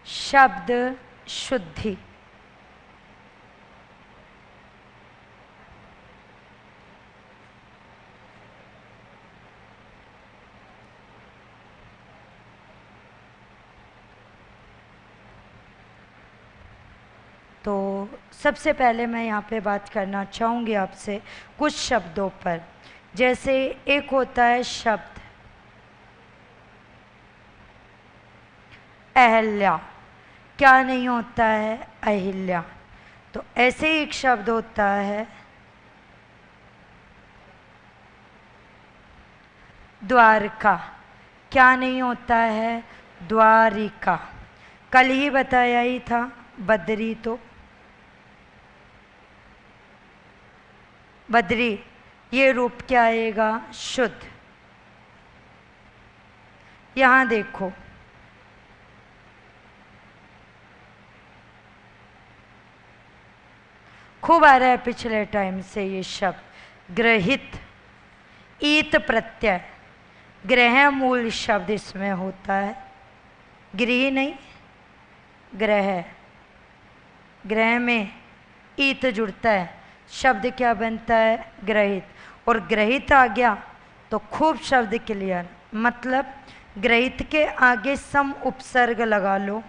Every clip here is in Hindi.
शब्द शुद्धि। तो सबसे पहले मैं यहाँ पे बात करना चाहूँगी आपसे कुछ शब्दों पर। जैसे एक होता है शब्द अहल्या, क्या नहीं होता है? अहिल्या। तो ऐसे ही एक शब्द होता है द्वारका, क्या नहीं होता है? द्वारिका। कल ही बताया ही था बद्री, तो बद्री ये रूप क्या आएगा? शुद्ध। यहां देखो, खूब आ रहा है पिछले टाइम से ये शब्द ग्रहित, ईत प्रत्यय, ग्रह मूल शब्द इसमें होता है। गृह नहीं, ग्रह, ग्रह में ईत जुड़ता है, शब्द क्या बनता है? ग्रहित। और ग्रहित आ गया तो खूब शब्द क्लियर, मतलब ग्रहित के आगे सम उपसर्ग लगा लो।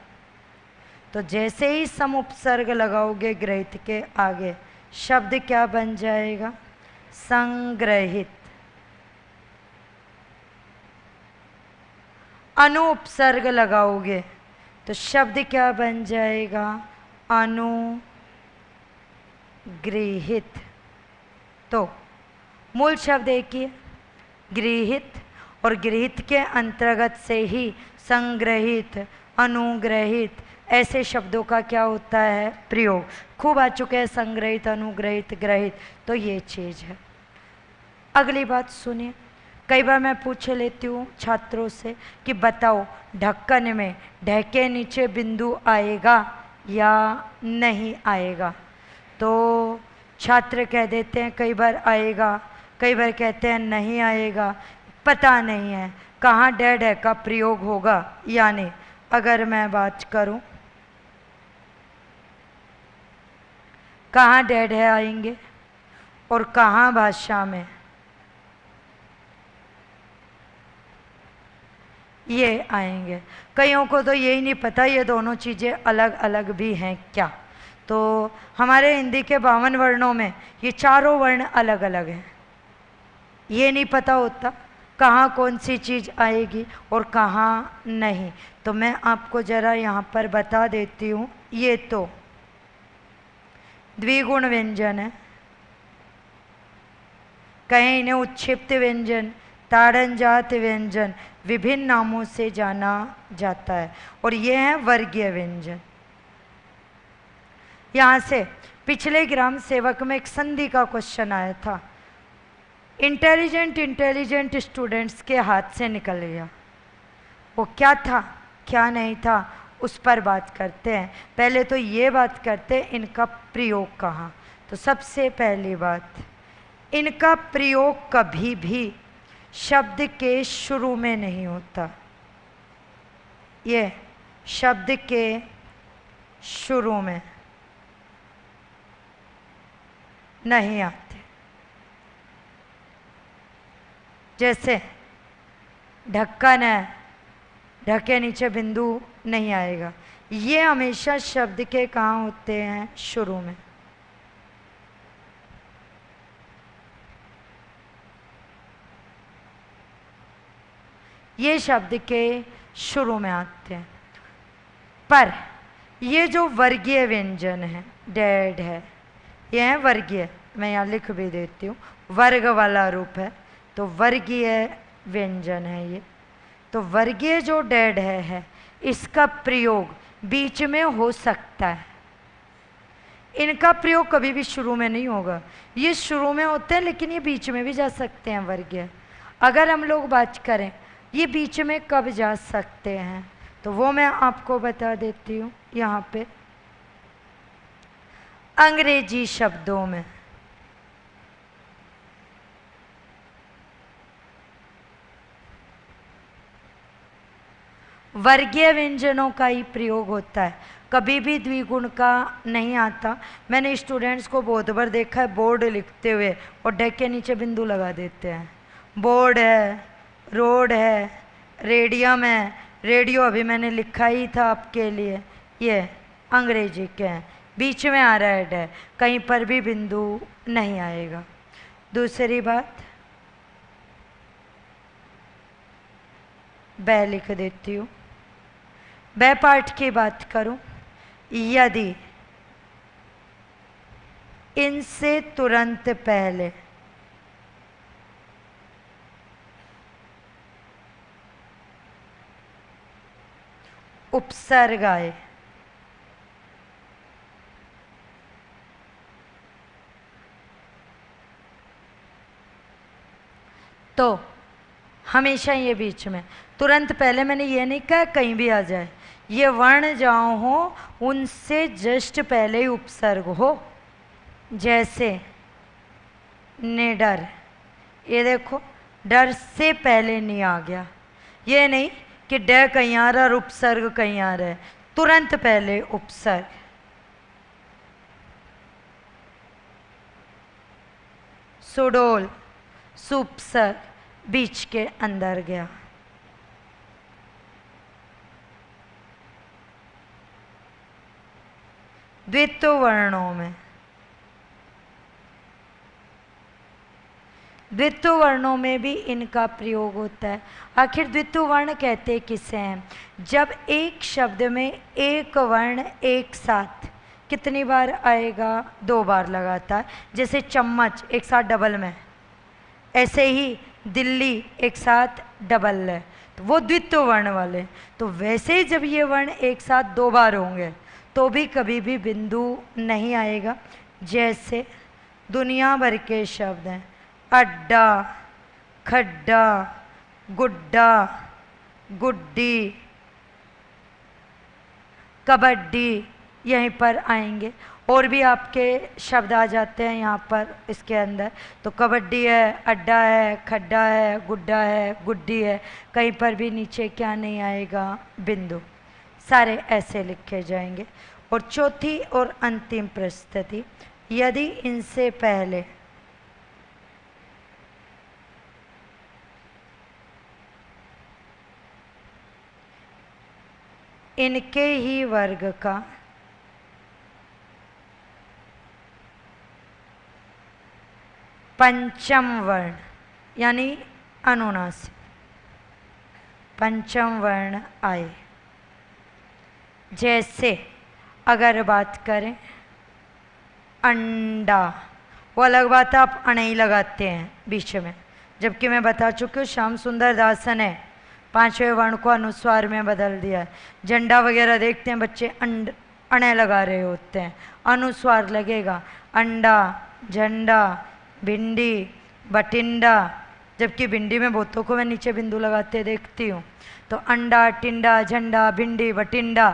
तो जैसे ही सम उपसर्ग लगाओगे ग्रहित के आगे, शब्द क्या बन जाएगा? संग्रहित। अनु उपसर्ग लगाओगे तो शब्द क्या बन जाएगा? अनुगृहित। तो मूल शब्द एक ही है, गृहित, और गृहित के अंतर्गत से ही संग्रहित, अनुग्रहित, ऐसे शब्दों का क्या होता है? प्रयोग। खूब आ चुके हैं संग्रहित, अनुग्रहित, ग्रहित, तो ये चीज है। अगली बात सुनिए, कई बार मैं पूछ लेती हूँ छात्रों से कि बताओ ढक्कन में ढ के नीचे बिंदु आएगा या नहीं आएगा? तो छात्र कह देते हैं कई बार आएगा, कई बार कहते हैं नहीं आएगा। पता नहीं है कहाँ डैड है का प्रयोग होगा या नहीं। अगर मैं बात करूं कहाँ डैड है आएंगे और कहाँ भाषा में, ये आएंगे। कईयों को तो यही नहीं पता ये दोनों चीज़ें अलग अलग भी हैं क्या। तो हमारे हिंदी के 52 वर्णों में ये चारों वर्ण अलग अलग हैं, ये नहीं पता होता कहाँ कौन सी चीज़ आएगी और कहाँ नहीं। तो मैं आपको ज़रा यहाँ पर बता देती हूँ। ये तो द्विगुण व्यंजन है, कहीं इन्हें उत्क्षिप्त व्यंजन, ताड़नजात व्यंजन, विभिन्न नामों से जाना जाता है। और ये है वर्गीय व्यंजन। यहाँ से पिछले ग्राम सेवक में एक संधि का क्वेश्चन आया था, इंटेलिजेंट स्टूडेंट्स के हाथ से निकल गया। वो क्या था क्या नहीं था उस पर बात करते हैं। पहले तो ये बात करते हैं इनका प्रयोग कहाँ। तो सबसे पहली बात, इनका प्रयोग कभी भी शब्द के शुरू में नहीं होता। ये शब्द के शुरू में नहीं आते। जैसे ढक्कन है, ढक के नीचे बिंदु नहीं आएगा। ये हमेशा शब्द के कहाँ होते हैं? शुरू में। ये शब्द के शुरू में आते हैं। पर ये जो वर्गीय व्यंजन है, डैड है, ये है वर्गीय। मैं यहाँ लिख भी देती हूँ, वर्ग वाला रूप है तो वर्गीय व्यंजन है ये। तो वर्गीय जो डैड है इसका प्रयोग बीच में हो सकता है। इनका प्रयोग कभी भी शुरू में नहीं होगा। ये शुरू में होते हैं लेकिन ये बीच में भी जा सकते हैं वर्गीय। अगर हम लोग बात करें ये बीच में कब जा सकते हैं तो वो मैं आपको बता देती हूँ यहाँ पे। अंग्रेजी शब्दों में वर्गीय व्यंजनों का ही प्रयोग होता है, कभी भी द्विगुण का नहीं आता। मैंने स्टूडेंट्स को बहुत बार देखा है बोर्ड लिखते हुए और डेक के नीचे बिंदु लगा देते हैं। बोर्ड है, रोड है, रेडियम है, रेडियो अभी मैंने लिखा ही था आपके लिए, ये अंग्रेजी के हैं, बीच में आ रहा है डे, कहीं पर भी बिंदु नहीं आएगा। दूसरी बात, बै लिख देती हूँ। बै पाठ की बात करूं, यदि इनसे तुरंत पहले उपसर्ग आए तो हमेशा ये बीच में, तुरंत पहले मैंने ये नहीं कहा कहीं भी आ जाए, ये वर्ण जहाँ हो उनसे जस्ट पहले ही उपसर्ग हो। जैसे निडर, ये देखो डर से पहले नहीं आ गया, ये नहीं कि ड कहीं आ रहा और उपसर्ग कहीं आ रहा है, तुरंत पहले उपसर्ग। सुडोल, सुपसर्ग बीच के अंदर गया। द्वित्व वर्णों में, द्वित्व वर्णों में भी इनका प्रयोग होता है। आखिर द्वित्व वर्ण कहते किसे हैं? जब एक शब्द में एक वर्ण एक साथ कितनी बार आएगा? 2 बार लगातार। जैसे चम्मच एक साथ डबल में, ऐसे ही दिल्ली एक साथ डबल है, तो वो द्वित्व वर्ण वाले। तो वैसे ही जब ये वर्ण एक साथ 2 बार होंगे तो भी कभी भी बिंदु नहीं आएगा। जैसे दुनिया भर के शब्द हैं, अड्डा, खड्डा, गुड्डा, गुड्डी, कबड्डी, यहीं पर आएंगे। और भी आपके शब्द आ जाते हैं यहाँ पर इसके अंदर, तो कबड्डी है, अड्डा है, खड्डा है, गुड्डा है, गुड्डी है, कहीं पर भी नीचे क्या नहीं आएगा? बिंदु। सारे ऐसे लिखे जाएंगे। और चौथी और अंतिम परिस्थिति, यदि इनसे पहले इनके ही वर्ग का पंचम वर्ण यानी अनुनासिक पंचम वर्ण आए। जैसे अगर बात करें अंडा, वो अलग बात है, आप अणई लगाते हैं बीच में, जबकि मैं बता चुकी हूँ श्याम सुंदर दासन है 5वें वर्ण को अनुस्वार में बदल दिया है। झंडा वगैरह देखते हैं बच्चे अणे लगा रहे होते हैं, अनुस्वार लगेगा, अंडा, झंडा, भिंडी, बटिंडा, जबकि भिंडी में बहुतों को मैं नीचे बिंदु लगाते देखती हूँ। तो अंडा, टिंडा, झंडा, भिंडी, बटिंडा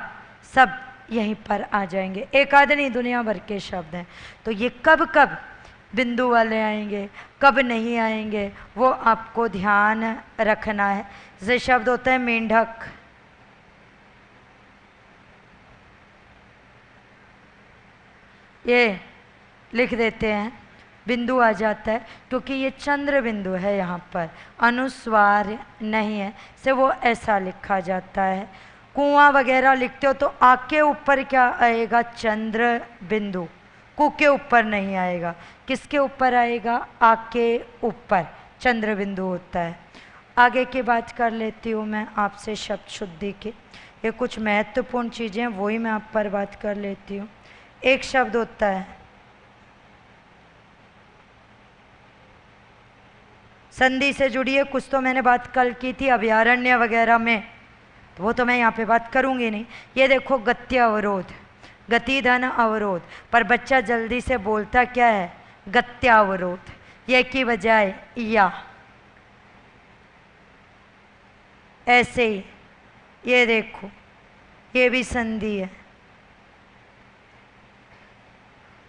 सब यहीं पर आ जाएंगे। एक आध नहीं, दुनिया भर के शब्द हैं। तो ये कब कब बिंदु वाले आएंगे, कब नहीं आएंगे, वो आपको ध्यान रखना है। जैसे शब्द होता है मेंढक, ये लिख देते हैं, बिंदु आ जाता है क्योंकि ये चंद्र बिंदु है, यहाँ पर अनुस्वार नहीं है, से वो ऐसा लिखा जाता है। कुआं वगैरह लिखते हो तो आँख के ऊपर क्या आएगा? चंद्र बिंदु। कु के ऊपर नहीं आएगा, किसके ऊपर आएगा? आँख के ऊपर चंद्र बिंदु होता है। आगे की बात कर लेती हूँ मैं आपसे शब्द शुद्धि की। ये कुछ महत्वपूर्ण चीज़ें वही मैं आप पर बात कर लेती हूँ। एक शब्द होता है संधि से जुड़ी है, कुछ तो मैंने बात कल की थी अभयारण्य वगैरह में, तो वो तो मैं यहाँ पे बात करूँगी नहीं। ये देखो गत्य अवरोध, गति धन अवरोध, पर बच्चा जल्दी से बोलता क्या है? गत्यावरोध। ये की बजाय या, ऐसे ही ये देखो ये भी संधि है,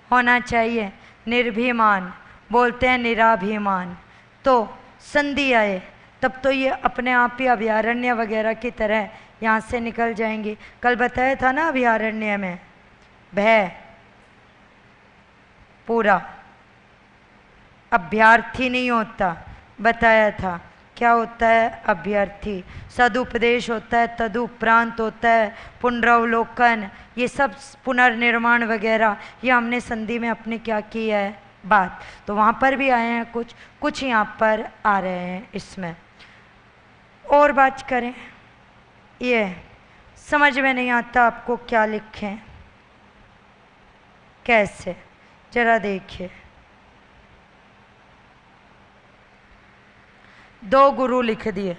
होना चाहिए निर्भिमान, बोलते हैं निराभिमान, तो संधि आए तब तो ये अपने आप ही अभयारण्य वगैरह की तरह यहाँ से निकल जाएंगी। कल बताया था ना अभयारण्य में भय पूरा अभ्यर्थी नहीं होता, बताया था। क्या होता है? अभ्यर्थी। सदुपदेश होता है, तदुपरांत होता है पुनरावलोकन, ये सब पुनर्निर्माण वगैरह, ये हमने संधि में अपने क्या किया है बात। तो वहाँ पर भी आए हैं कुछ, कुछ यहाँ पर आ रहे हैं इसमें। और बात करें, ये समझ में नहीं आता आपको क्या लिखें कैसे, जरा देखिए। दो गुरु लिख दिए।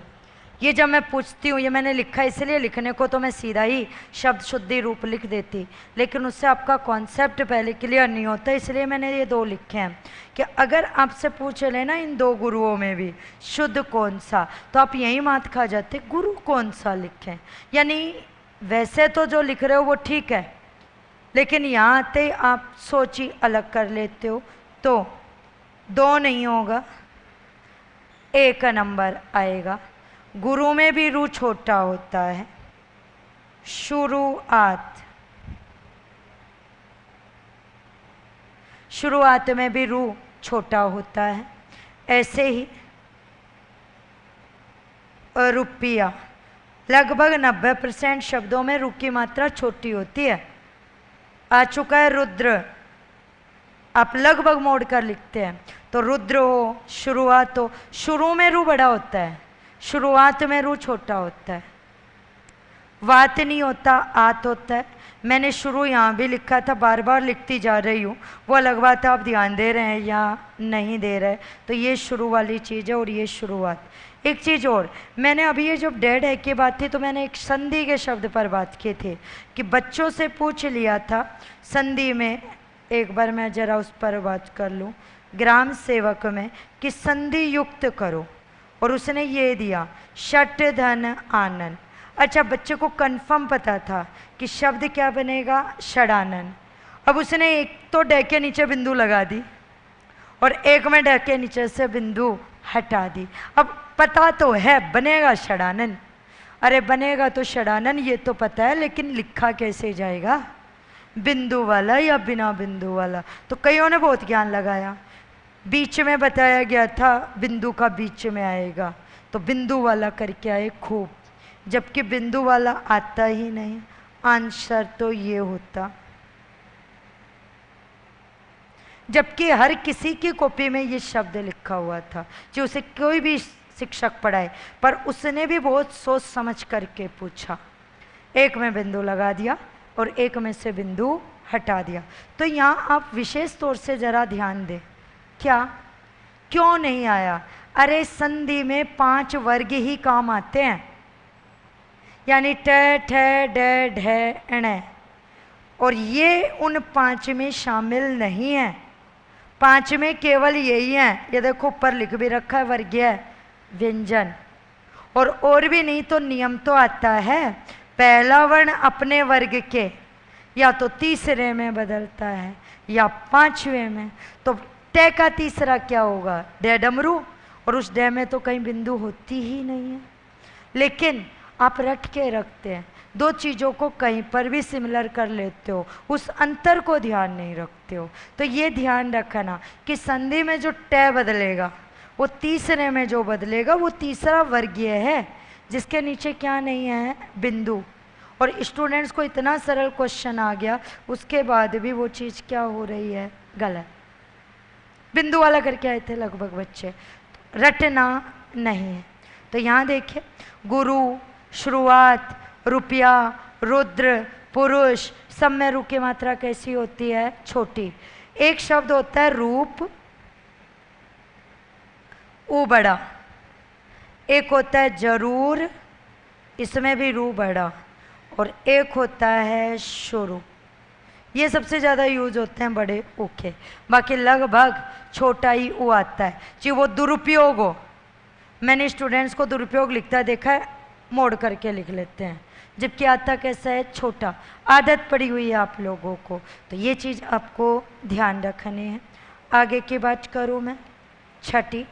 ये जब मैं पूछती हूँ, ये मैंने लिखा इसलिए, लिखने को तो मैं सीधा ही शब्द शुद्धि रूप लिख देती, लेकिन उससे आपका कॉन्सेप्ट पहले क्लियर नहीं होता, इसलिए मैंने ये दो लिखे हैं कि अगर आपसे पूछ लेना इन दो गुरुओं में भी शुद्ध कौन सा, तो आप यही मात खा जाते गुरु कौन सा लिखें। यानी वैसे तो जो लिख रहे हो वो ठीक है, लेकिन यहाँ आते ही आप सोच ही अलग कर लेते हो, तो दो नहीं होगा, एक नंबर आएगा। गुरु में भी रू छोटा होता है, शुरुआत, शुरुआत में भी रू छोटा होता है। ऐसे ही रुपया, लगभग 90% शब्दों में रू की मात्रा छोटी होती है। आ चुका है रुद्र, आप लगभग मोड़ कर लिखते हैं, तो रुद्र हो, शुरुआत हो, शुरू में रू बड़ा होता है, शुरुआत में रू छोटा होता है। वात नहीं होता, आत होता है। मैंने शुरू यहाँ भी लिखा था, बार बार लिखती जा रही हूँ, वो अलग बात है आप ध्यान दे रहे हैं या नहीं दे रहे। तो ये शुरू वाली चीज़ है और ये शुरुआत। एक चीज़ और, मैंने अभी ये जब डेड है की बात थी तो मैंने एक संधि के शब्द पर बात की थी कि बच्चों से पूछ लिया था संधि में, एक बार मैं जरा उस पर बात कर लूँ, ग्राम सेवक में कि संधि युक्त करो, और उसने ये दिया षट धन आनन। अच्छा, बच्चे को कंफर्म पता था कि शब्द क्या बनेगा, षडानन। अब उसने एक तो डे के नीचे बिंदु लगा दी और एक में डे के नीचे से बिंदु हटा दी। अब पता तो है बनेगा षडानन, अरे बनेगा तो षडानन ये तो पता है, लेकिन लिखा कैसे जाएगा, बिंदु वाला या बिना बिंदु वाला। तो कईयों ने बहुत ज्ञान लगाया, बीच में बताया गया था बिंदु का बीच में आएगा, तो बिंदु वाला करके आए खूब, जबकि बिंदु वाला आता ही नहीं। आंसर तो ये होता, जबकि हर किसी की कॉपी में ये शब्द लिखा हुआ था, जो उसे कोई भी शिक्षक पढ़ाए, पर उसने भी बहुत सोच समझ करके पूछा, एक में बिंदु लगा दिया और एक में से बिंदु हटा दिया। तो यहाँ आप विशेष तौर से जरा ध्यान दें, क्या क्यों नहीं आया? अरे संधि में 5 वर्ग ही काम आते हैं, यानी ट, ठ, ड, ढ, ण, और ये उन 5 में शामिल नहीं है। 5 में केवल यही है, ये देखो ऊपर लिख भी रखा है वर्गीय व्यंजन, और भी नहीं तो नियम तो आता है, पहला वर्ण अपने वर्ग के या तो तीसरे में बदलता है या 5वें में। तो टे का तीसरा क्या होगा, डे डमरू, और उस डे में तो कहीं बिंदु होती ही नहीं है, लेकिन आप रट के रखते हैं, दो चीज़ों को कहीं पर भी सिमिलर कर लेते हो, उस अंतर को ध्यान नहीं रखते हो। तो ये ध्यान रखना कि संधि में जो टे बदलेगा वो तीसरे में जो बदलेगा वो तीसरा वर्गीय है, जिसके नीचे क्या नहीं है, बिंदु। और स्टूडेंट्स को इतना सरल क्वेश्चन आ गया, उसके बाद भी वो चीज़ क्या हो रही है, गलत, बिंदु वाला करके आए थे लगभग बच्चे, रटना नहीं है। तो यहाँ देखिए, गुरु, शुरुआत, रुपया, रुद्र, पुरुष, सब में रू की मात्रा कैसी होती है, छोटी। एक शब्द होता है रूप, ऊ बड़ा, एक होता है जरूर, इसमें भी रू बड़ा, और एक होता है शुरू। ये सबसे ज़्यादा यूज होते हैं बड़े ऊ के, बाकी लगभग छोटा ही ऊ आता है। जी वो दुरुपयोग हो, मैंने स्टूडेंट्स को दुरुपयोग लिखता देखा है, मोड़ करके लिख लेते हैं, जबकि आता कैसा है, छोटा। आदत पड़ी हुई है आप लोगों को, तो ये चीज़ आपको ध्यान रखनी है। आगे की बात करूँ मैं, छठी,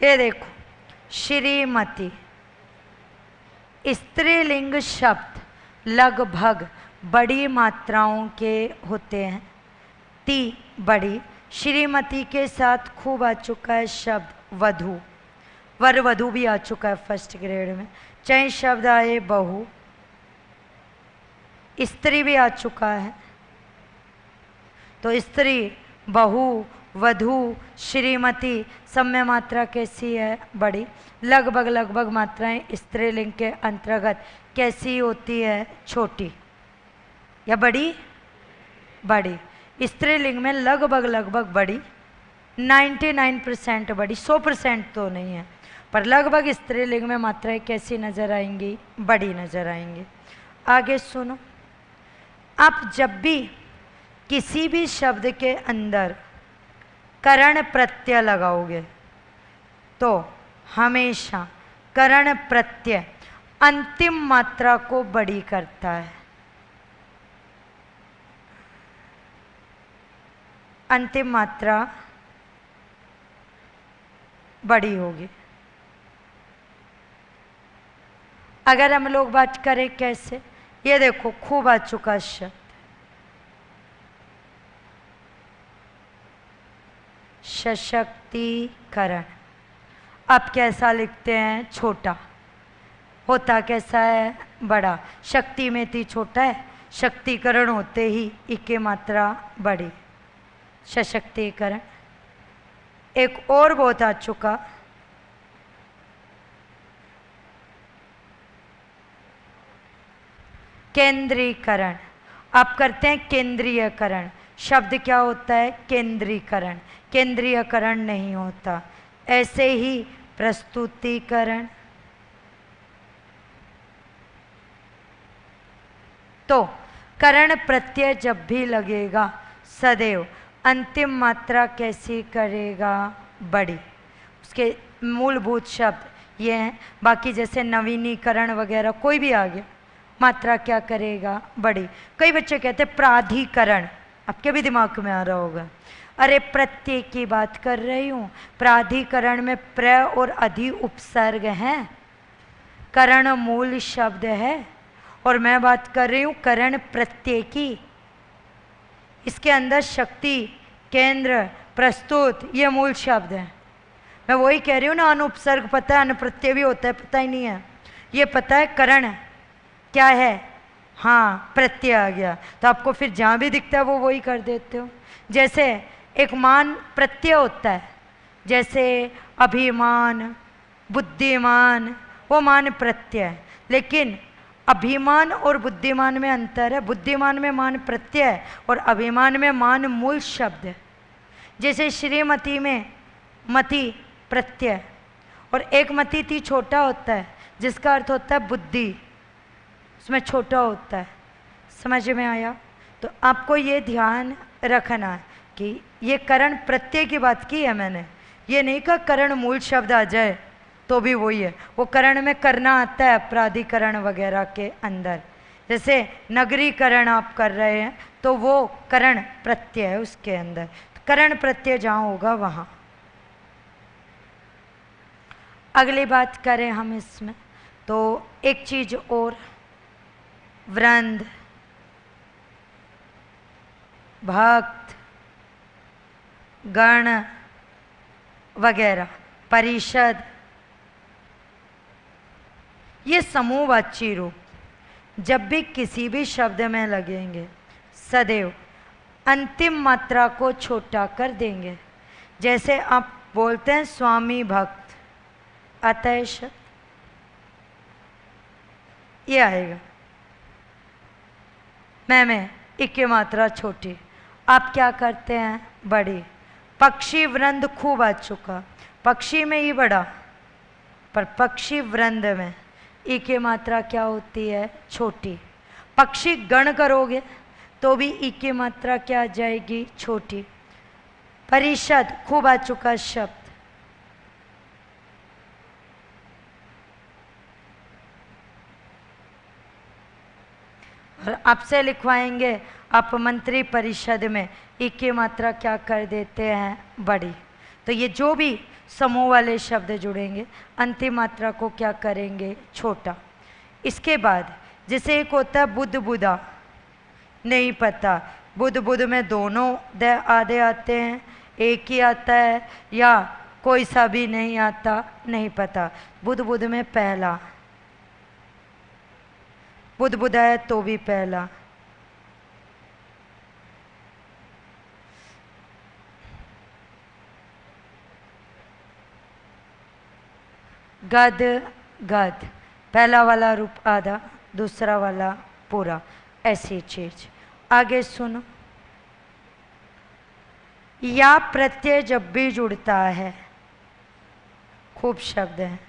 ये देखो, श्रीमती स्त्रीलिंग शब्द लगभग बड़ी मात्राओं के होते हैं। ती बड़ी, श्रीमती के साथ खूब आ चुका है शब्द वधू, वर वधू भी आ चुका है फर्स्ट ग्रेड में। चाहे शब्द आए बहु, स्त्री भी आ चुका है। तो स्त्री, बहु, वधू, श्रीमती सब में मात्रा कैसी है? बड़ी। लगभग लगभग मात्राएं स्त्रीलिंग के अंतर्गत कैसी होती है? छोटी या बड़ी? बड़ी। स्त्रीलिंग में लगभग लगभग बड़ी, 99% बड़ी, 100% तो नहीं है, पर लगभग स्त्रीलिंग में मात्राएं कैसी नजर आएंगी? बड़ी नजर आएंगी। आगे सुनो, आप जब भी किसी भी शब्द के अंदर करण प्रत्यय लगाओगे तो हमेशा करण प्रत्यय अंतिम मात्रा को बड़ी करता है। अंतिम मात्रा बड़ी होगी। अगर हम लोग बात करें कैसे, ये देखो खूब आ चुका शब्द सशक्तिकरण। अब कैसा लिखते हैं? छोटा। होता कैसा है? बड़ा। शक्ति में थी छोटा है, शक्तिकरण होते ही इके मात्रा बड़ी, सशक्तिकरण। एक और बहुत आ चुका केंद्रीकरण। आप करते हैं केंद्रीयकरण। शब्द क्या होता है? केंद्रीकरण। केंद्रीयकरण नहीं होता। ऐसे ही प्रस्तुतिकरण। तो करण प्रत्यय जब भी लगेगा सदैव अंतिम मात्रा कैसी करेगा? बड़ी। उसके मूलभूत शब्द ये हैं। बाकी जैसे नवीनीकरण वगैरह कोई भी आ गया, मात्रा क्या करेगा? बड़ी। कई बच्चे कहते हैं प्राधिकरण, आपके भी दिमाग में आ रहा होगा, अरे प्रत्यय की बात कर रही हूँ। प्राधिकरण में प्र और अधि उपसर्ग हैं, करण मूल शब्द है, और मैं बात कर रही हूँ करण प्रत्यय की। इसके अंदर शक्ति, केंद्र, प्रस्तुत ये मूल शब्द हैं। मैं वही कह रही हूँ ना, अनुपसर्ग पता है, अनुप्रत्यय भी होता है, पता ही नहीं है। ये पता है करण क्या है? हाँ, प्रत्यय आ गया, तो आपको फिर जहाँ भी दिखता है वो वही कर देते हो। जैसे एक मान प्रत्यय होता है, जैसे अभिमान, बुद्धिमान, वो मान प्रत्यय है। लेकिन अभिमान और बुद्धिमान में अंतर है। बुद्धिमान में मान प्रत्यय है और अभिमान में मान मूल शब्द है। जैसे श्रीमती में मति प्रत्यय और एक मति थी छोटा होता है, जिसका अर्थ होता है बुद्धि, उसमें छोटा होता है। समझ में आया? तो आपको ये ध्यान रखना है कि ये करण प्रत्यय की बात की है मैंने, ये नहीं कहा करण मूल शब्द आ जाए तो भी वही है। वो करण में करना आता है प्राधिकरण वगैरह के अंदर। जैसे नगरीकरण आप कर रहे हैं तो वो करण प्रत्यय है उसके अंदर। तो करण प्रत्यय जहाँ होगा वहाँ। अगली बात करें हम इसमें तो एक चीज और, वृंद, भक्त, गण वगैरह, परिषद, ये समूहवाची रूप जब भी किसी भी शब्द में लगेंगे सदैव अंतिम मात्रा को छोटा कर देंगे। जैसे आप बोलते हैं स्वामी भक्त, आता है शब्द, ये आएगा। मैं इक्के मात्रा छोटी, आप क्या करते हैं? बड़ी। पक्षी वृंद खूब आ चुका, पक्षी में ही बड़ा, पर पक्षी वृंद में ई की मात्रा क्या होती है? छोटी। पक्षी गण करोगे तो भी ई की मात्रा क्या आ जाएगी? छोटी। परिषद खूब आ चुका शब्द, और आपसे लिखवाएंगे आप मंत्री परिषद में ई की मात्रा क्या कर देते हैं? बड़ी। तो ये जो भी समूह वाले शब्द जुड़ेंगे अंतिम मात्रा को क्या करेंगे, छोटा। इसके बाद जैसे एक होता है बुध बुधा, नहीं पता बुध बुध में दोनों आधे आते हैं, एक ही आता है या कोई सा भी नहीं आता, नहीं पता। बुध बुध में पहला, बुध बुधा है तो भी पहला। गद गद, पहला वाला रूप आधा, दूसरा वाला पूरा, ऐसी चीज। आगे सुनो, या प्रत्यय जब भी जुड़ता है, खूब शब्द है,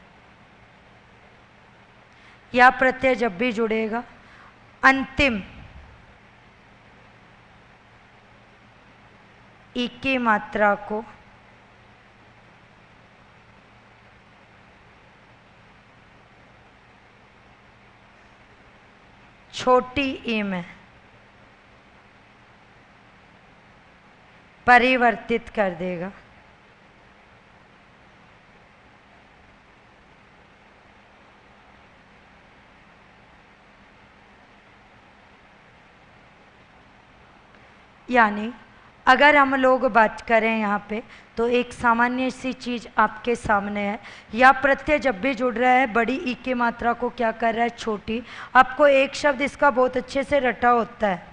या प्रत्यय जब भी जुड़ेगा अंतिम ई की मात्रा को छोटी ई में परिवर्तित कर देगा। यानी अगर हम लोग बात करें यहाँ पे तो एक सामान्य सी चीज आपके सामने है, या प्रत्यय जब भी जुड़ रहा है बड़ी ई की मात्रा को क्या कर रहा है, छोटी। आपको एक शब्द इसका बहुत अच्छे से रटा होता है,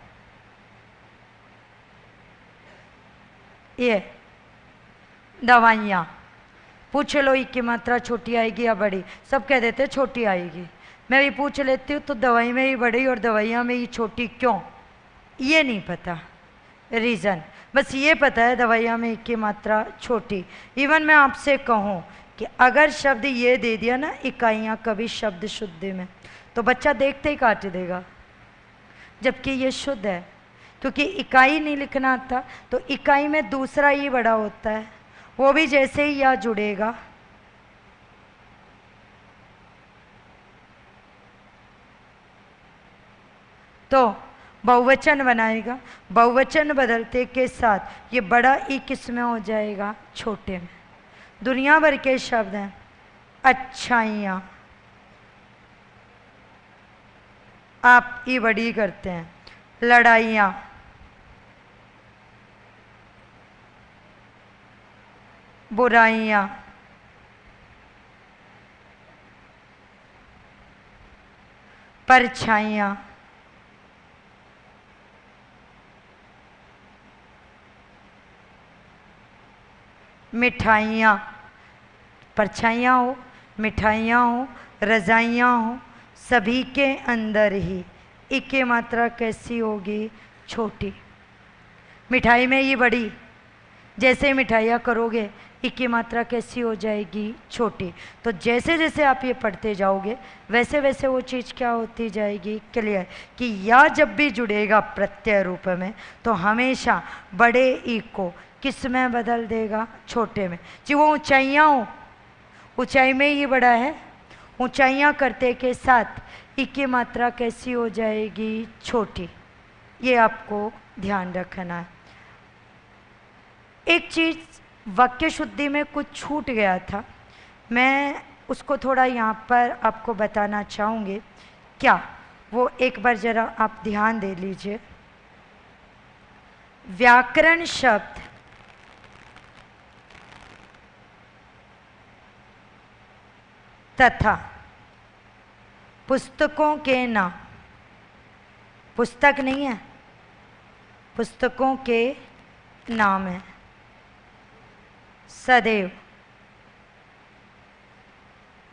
ये दवाइयाँ। पूछ लो ई की मात्रा छोटी आएगी या बड़ी, सब कह देते छोटी आएगी। मैं भी पूछ लेती हूँ तो दवाई में ही बड़ी और दवाइयाँ में ही छोटी क्यों, ये नहीं पता रीज़न, बस ये पता है दवाइयाँ में ई की मात्रा छोटी। इवन मैं आपसे कहूँ कि अगर शब्द ये दे दिया ना इकाइयाँ कभी शब्द शुद्धि में, तो बच्चा देखते ही काट देगा, जबकि ये शुद्ध है। क्योंकि इकाई नहीं लिखना आता, तो इकाई में दूसरा ही बड़ा होता है, वो भी जैसे ही या जुड़ेगा तो बहुवचन बनाएगा। बहुवचन बदलते के साथ ये बड़ा ई किस में हो जाएगा, छोटे में। दुनिया भर के शब्द हैं, अच्छाइयाँ आप ई बड़ी करते हैं, लड़ाइयाँ, बुराइयाँ, परछाइयाँ, मिठाइयाँ, परछाइयाँ हो, मिठाइयाँ हो, रजाइयाँ हो, सभी के अंदर ही ई की मात्रा कैसी होगी, छोटी। मिठाई में ये बड़ी, जैसे मिठाइयाँ करोगे ई की मात्रा कैसी हो जाएगी, छोटी। तो जैसे जैसे आप ये पढ़ते जाओगे वैसे वैसे वो चीज़ क्या होती जाएगी, क्लियर। कि या जब भी जुड़ेगा प्रत्यय रूप में तो हमेशा बड़े ई को किस में बदल देगा, छोटे में। जी वो ऊंचाइयाँ हो, ऊंचाई में ही बड़ा है, ऊंचाइयाँ करते के साथ ई की मात्रा कैसी हो जाएगी, छोटी। ये आपको ध्यान रखना है। एक चीज़ वाक्य शुद्धि में कुछ छूट गया था, मैं उसको थोड़ा यहाँ पर आपको बताना चाहूँगी। क्या वो एक बार ज़रा आप ध्यान दे लीजिए। व्याकरण शब्द तथा पुस्तकों के नाम, पुस्तक नहीं है, पुस्तकों के नाम है, सदैव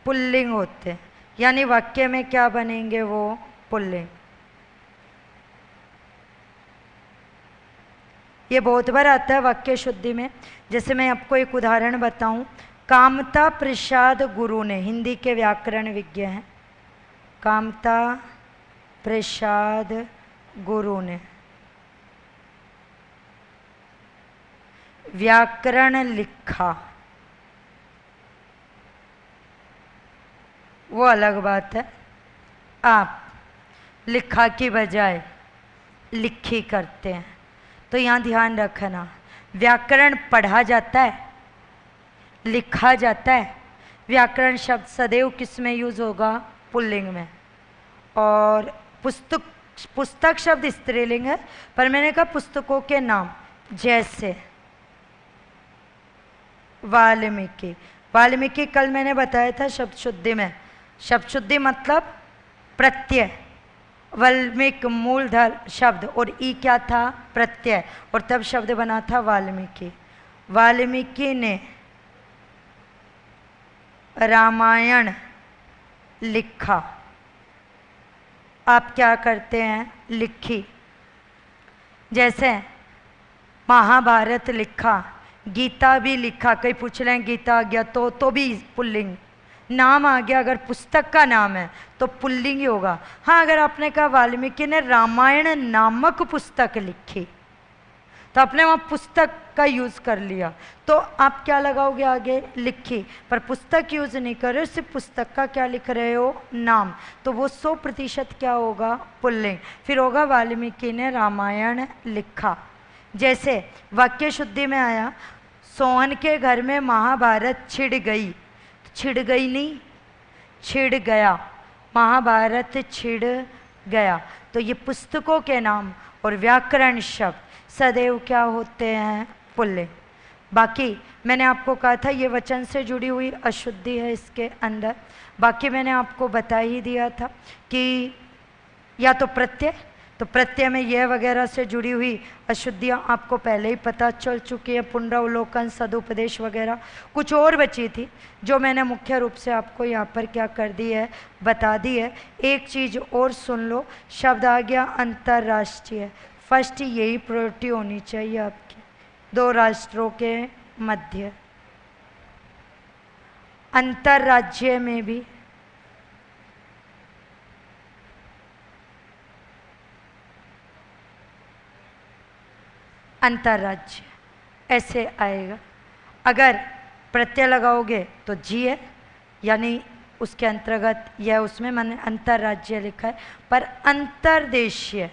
पुल्लिंग होते हैं। यानी वाक्य में क्या बनेंगे, वो पुल्लिंग। ये बहुत बार आता है वाक्य शुद्धि में। जैसे मैं आपको एक उदाहरण बताऊं, कामता प्रसाद गुरु ने, हिंदी के व्याकरण विज्ञ हैं, कामता प्रसाद गुरु ने व्याकरण लिखा, वो अलग बात है। आप लिखा की बजाय लिखी करते हैं, तो यहाँ ध्यान रखना, व्याकरण पढ़ा जाता है, लिखा जाता है। व्याकरण शब्द सदैव किस में यूज होगा? पुल्लिंग में। और पुस्तक, पुस्तक शब्द स्त्रीलिंग है, पर मैंने कहा पुस्तकों के नाम, जैसे वाल्मीकि। वाल्मीकि कल मैंने बताया था शब्द शुद्धि में। शब्द शुद्धि मतलब प्रत्यय। वाल्मीकि मूलधर शब्द और ई क्या था? प्रत्यय, और तब शब्द बना था वाल्मीकि। वाल्मीकि ने रामायण लिखा। आप क्या करते हैं? लिखी। जैसे महाभारत लिखा, गीता भी लिखा। कई पूछ रहे हैं गीता आ गया तो भी पुल्लिंग नाम आ गया। अगर पुस्तक का नाम है तो पुल्लिंग ही होगा। हाँ, अगर आपने कहा वाल्मीकि ने रामायण नामक पुस्तक लिखी, तो आपने वहाँ पुस्तक का यूज कर लिया, तो आप क्या लगाओगे आगे? लिखी। पर पुस्तक यूज नहीं कर रहे हो, सिर्फ पुस्तक का क्या लिख रहे हो? नाम। तो वो 100% क्या होगा? पुल्लिंग। फिर होगा वाल्मीकि ने रामायण लिखा। जैसे वाक्य शुद्धि में आया, सोहन के घर में महाभारत छिड़ गई। छिड़ गई नहीं, छिड़ गया। महाभारत छिड़ गया। तो ये पुस्तकों के नाम और व्याकरण शब्द सदैव क्या होते हैं? पुल्लिंग। बाकी मैंने आपको कहा था ये वचन से जुड़ी हुई अशुद्धि है इसके अंदर। बाकी मैंने आपको बता ही दिया था कि या तो प्रत्यय, तो प्रत्यय में यह वगैरह से जुड़ी हुई अशुद्धियाँ आपको पहले ही पता चल चुकी है। पुनरावलोकन, सदुपदेश वगैरह। कुछ और बची थी जो मैंने मुख्य रूप से आपको यहाँ पर क्या कर दी है? बता दी है। एक चीज़ और सुन लो, शब्द आ गया अंतर्राष्ट्रीय। फर्स्ट यही प्रायोरिटी होनी चाहिए आपकी, दो राष्ट्रों के मध्य। अंतर्राज्य में भी अंतर्राज्य ऐसे आएगा। अगर प्रत्यय लगाओगे तो जी है, यानी उसके अंतर्गत यह, उसमें मैंने अंतर्राज्य लिखा है। पर अंतर्देशीय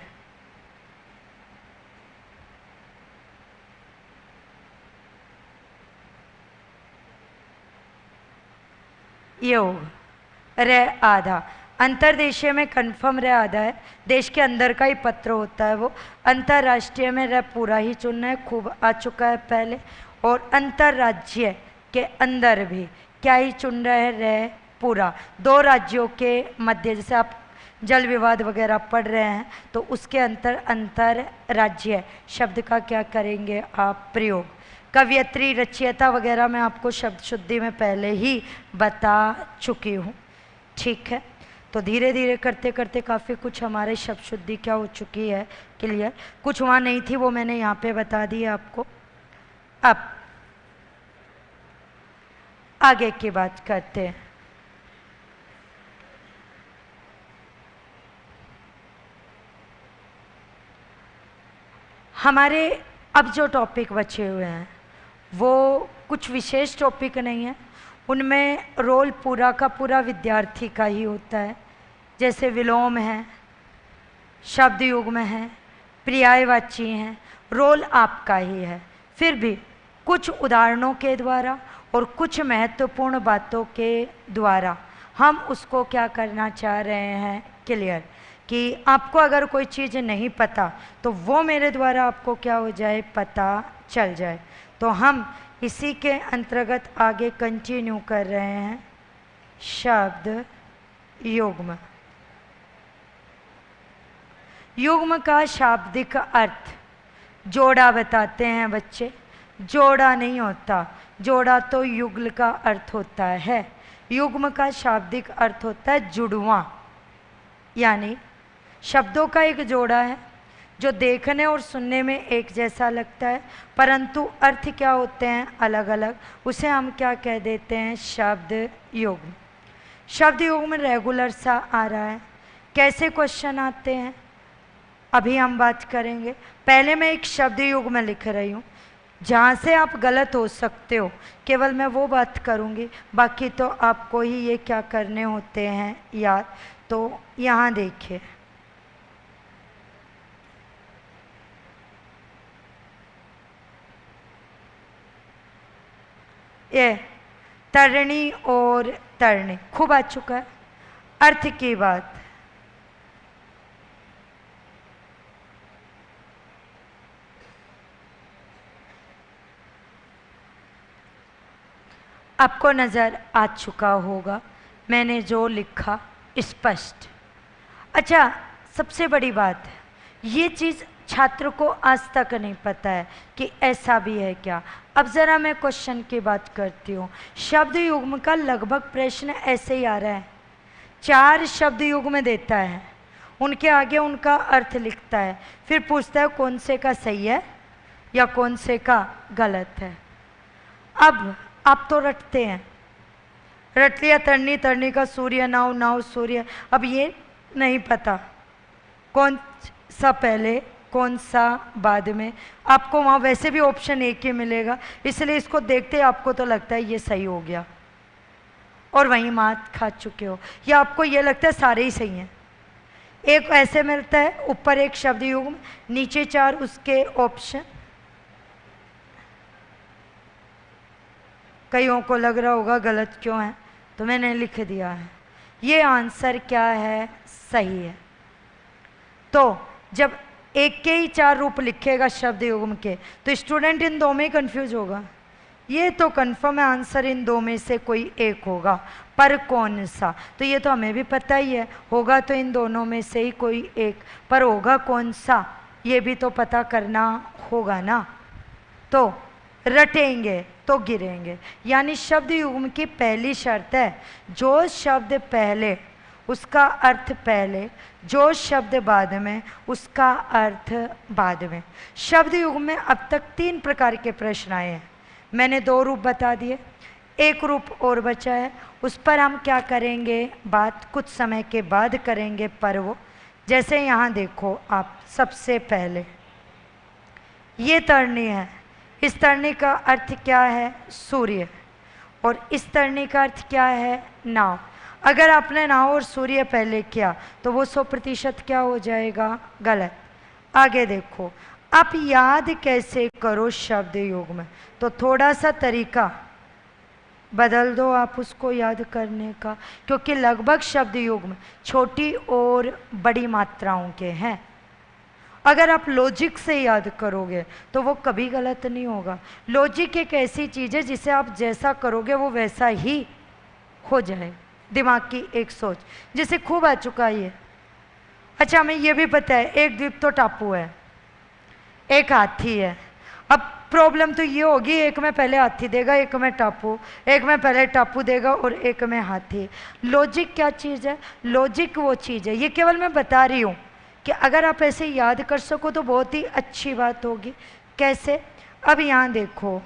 ये होगा रे आधा। अंतर्देशीय में कन्फर्म रे आधा है, देश के अंदर का ही पत्र होता है वो। अंतर्राष्ट्रीय में रे पूरा ही चुनना है, खूब आ चुका है पहले। और अंतर्राज्य के अंदर भी क्या ही चुन रहे हैं? रे पूरा। दो राज्यों के मध्य, जैसे आप जल विवाद वगैरह पढ़ रहे हैं तो उसके अंतर राज्य शब्द का क्या करेंगे आप? प्रयोग। कवियत्री, रचयिता वगैरह मैं आपको शब्द शुद्धि में पहले ही बता चुकी हूँ। ठीक है, तो धीरे धीरे करते करते काफ़ी कुछ हमारे शब्द शुद्धि क्या हो चुकी है? क्लियर। कुछ वहाँ नहीं थी वो मैंने यहाँ पे बता दी आपको। अब आगे की बात करते हैं। हमारे अब जो टॉपिक बचे हुए हैं वो कुछ विशेष टॉपिक नहीं है, उनमें रोल पूरा का पूरा विद्यार्थी का ही होता है। जैसे विलोम है, शब्द युग्म है, पर्यायवाची हैं, रोल आपका ही है। फिर भी कुछ उदाहरणों के द्वारा और कुछ महत्वपूर्ण बातों के द्वारा हम उसको क्या करना चाह रहे हैं? क्लियर। कि आपको अगर कोई चीज़ नहीं पता तो वो मेरे द्वारा आपको क्या हो जाए? पता चल जाए। तो हम इसी के अंतर्गत आगे कंटिन्यू कर रहे हैं। शब्द युग्म। युग्म का शाब्दिक अर्थ जोड़ा बताते हैं बच्चे। जोड़ा नहीं होता, जोड़ा तो युगल का अर्थ होता है। युग्म का शाब्दिक अर्थ होता है जुड़वा, यानी शब्दों का एक जोड़ा है जो देखने और सुनने में एक जैसा लगता है परंतु अर्थ क्या होते हैं? अलग अलग। उसे हम क्या कह देते हैं? शब्द युग्म। शब्द युग्म रेगुलर सा आ रहा है। कैसे क्वेश्चन आते हैं अभी हम बात करेंगे। पहले मैं एक शब्द युग्म लिख रही हूँ, जहाँ से आप गलत हो सकते हो केवल मैं वो बात करूँगी, बाकी तो आपको ही ये क्या करने होते हैं याद। तो यहाँ देखिए, ये तरणी और तरणी खूब आ चुका है। अर्थ की बात, आपको नज़र आ चुका होगा मैंने जो लिखा स्पष्ट। अच्छा, सबसे बड़ी बात है, ये चीज़ छात्र को आज तक नहीं पता है कि ऐसा भी है क्या। अब ज़रा मैं क्वेश्चन की बात करती हूँ। शब्द युग्म का लगभग प्रश्न ऐसे ही आ रहा है, 4 शब्द युग्म देता है, उनके आगे उनका अर्थ लिखता है, फिर पूछता है कौन से का सही है या कौन से का गलत है। अब आप तो रटते हैं, रट लिया तरनी, तरनी का सूर्य, नाव, नाव सूर्य। अब ये नहीं पता कौन सा पहले कौन सा बाद में। आपको वहाँ वैसे भी ऑप्शन एक ही मिलेगा, इसलिए इसको देखते ही आपको तो लगता है ये सही हो गया और वहीं मात खा चुके हो, या आपको ये लगता है सारे ही सही हैं। एक ऐसे मिलता है, ऊपर एक शब्द युग्म, नीचे 4 उसके ऑप्शन। कईयों को लग रहा होगा गलत क्यों है, तो मैंने लिख दिया है। ये आंसर क्या है, सही है। तो जब एक के ही 4 रूप लिखेगा शब्द युग्म के, तो स्टूडेंट इन 2 में ही कंफ्यूज होगा। ये तो कंफर्म है आंसर इन 2 में से कोई एक होगा, पर कौन सा, तो ये तो हमें भी पता ही है, होगा तो इन दोनों में से ही कोई एक, पर होगा कौन सा ये भी तो पता करना होगा ना। तो रटेंगे तो गिरेंगे, यानी शब्द युग्म की पहली शर्त है, जो शब्द पहले उसका अर्थ पहले, जो शब्द बाद में उसका अर्थ बाद में। शब्द युग्म में अब तक 3 प्रकार के प्रश्न आए हैं, मैंने 2 रूप बता दिए, एक रूप और बचा है, उस पर हम क्या करेंगे बात कुछ समय के बाद करेंगे। पर वो जैसे यहाँ देखो आप, सबसे पहले ये तरनी है, इस तरनी का अर्थ क्या है, सूर्य, और इस तरनी का अर्थ क्या है, नाव। अगर आपने नाव और सूर्य पहले किया तो वो 100% क्या हो जाएगा, गलत। आगे देखो, आप याद कैसे करो शब्द युग्म, तो थोड़ा सा तरीका बदल दो आप उसको याद करने का, क्योंकि लगभग शब्द युग्म छोटी और बड़ी मात्राओं के हैं। अगर आप लॉजिक से याद करोगे तो वो कभी गलत नहीं होगा। लॉजिक एक ऐसी चीज़ है जिसे आप जैसा करोगे वो वैसा ही हो जाए, दिमाग की एक सोच, जिसे खूब आ चुका है ये। अच्छा, हमें ये भी पता है एक द्वीप तो टापू है, एक हाथी है। अब प्रॉब्लम तो ये होगी, एक में पहले हाथी देगा, एक में टापू, एक में पहले टापू देगा और एक में हाथी। लॉजिक क्या चीज़ है, लॉजिक वो चीज़ है, ये केवल मैं बता रही हूँ कि अगर आप ऐसे याद कर सको तो बहुत ही अच्छी बात होगी। कैसे, अब यहाँ देखो,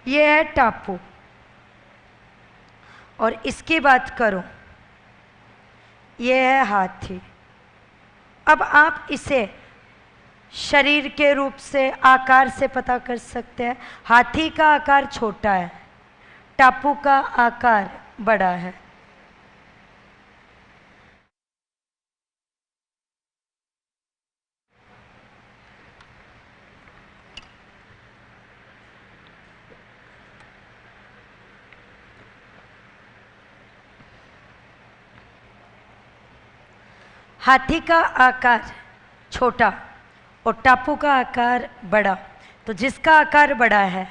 ये है टापू और इसकी बात करो, ये है हाथी। अब आप इसे शरीर के रूप से, आकार से पता कर सकते हैं। हाथी का आकार छोटा है, टापू का आकार बड़ा है। हाथी का आकार छोटा और टापू का आकार बड़ा, तो जिसका आकार बड़ा है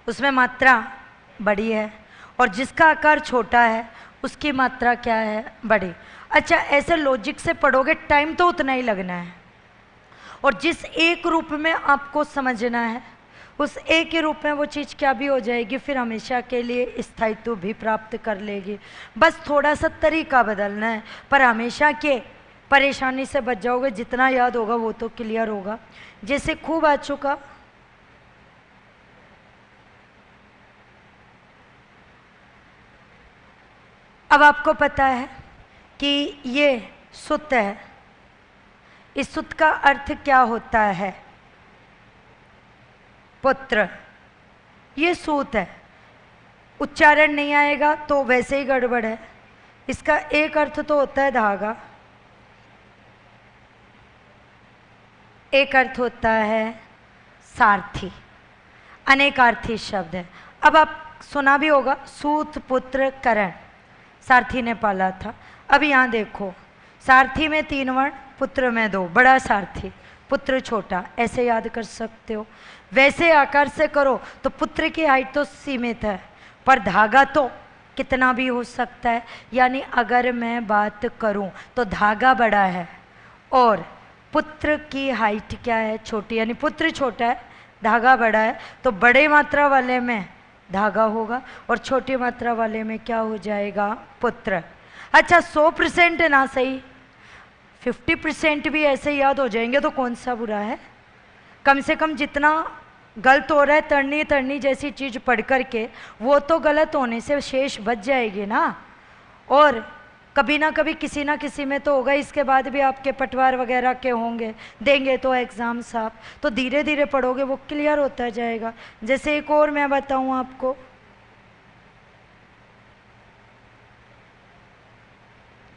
उसमें मात्रा बड़ी है और जिसका आकार छोटा है उसकी मात्रा क्या है, बड़ी। अच्छा, ऐसे लॉजिक से पढ़ोगे टाइम तो उतना ही लगना है, और जिस एक रूप में आपको समझना है उस एक ही रूप में वो चीज़ क्या भी हो जाएगी, फिर हमेशा के लिए स्थायित्व भी प्राप्त कर लेगी। बस थोड़ा सा तरीका बदलना है, पर हमेशा के परेशानी से बच जाओगे। जितना याद होगा वो तो क्लियर होगा, जैसे खूब आ चुका। अब आपको पता है कि ये सुत है, इस सुत का अर्थ क्या होता है, पुत्र। ये सूत है, उच्चारण नहीं आएगा तो वैसे ही गड़बड़ है। इसका एक अर्थ तो होता है धागा, एक अर्थ होता है सारथी, अनेकार्थी शब्द है। अब आप सुना भी होगा, सूत पुत्र करण, सारथी ने पाला था। अब यहाँ देखो, सारथी में 3 वर्ण, पुत्र में 2, बड़ा सारथी, पुत्र छोटा, ऐसे याद कर सकते हो। वैसे आकार से करो तो पुत्र की हाइट तो सीमित है, पर धागा तो कितना भी हो सकता है। यानी अगर मैं बात करूं तो धागा बड़ा है और पुत्र की हाइट क्या है, छोटी, यानी पुत्र छोटा है, धागा बड़ा है, तो बड़े मात्रा वाले में धागा होगा और छोटी मात्रा वाले में क्या हो जाएगा, पुत्र। अच्छा 100% ना सही, 50% भी ऐसे याद हो जाएंगे तो कौन सा बुरा है। कम से कम जितना गलत हो रहा है तरनी तरनी जैसी चीज पढ़ करके, वो तो गलत होने से शेष बच जाएगी ना। और कभी ना कभी किसी ना किसी में तो होगा, इसके बाद भी आपके पटवार वगैरह के होंगे, देंगे तो एग्जाम्स आप, तो धीरे धीरे पढ़ोगे वो क्लियर होता जाएगा। जैसे एक और मैं बताऊं आपको,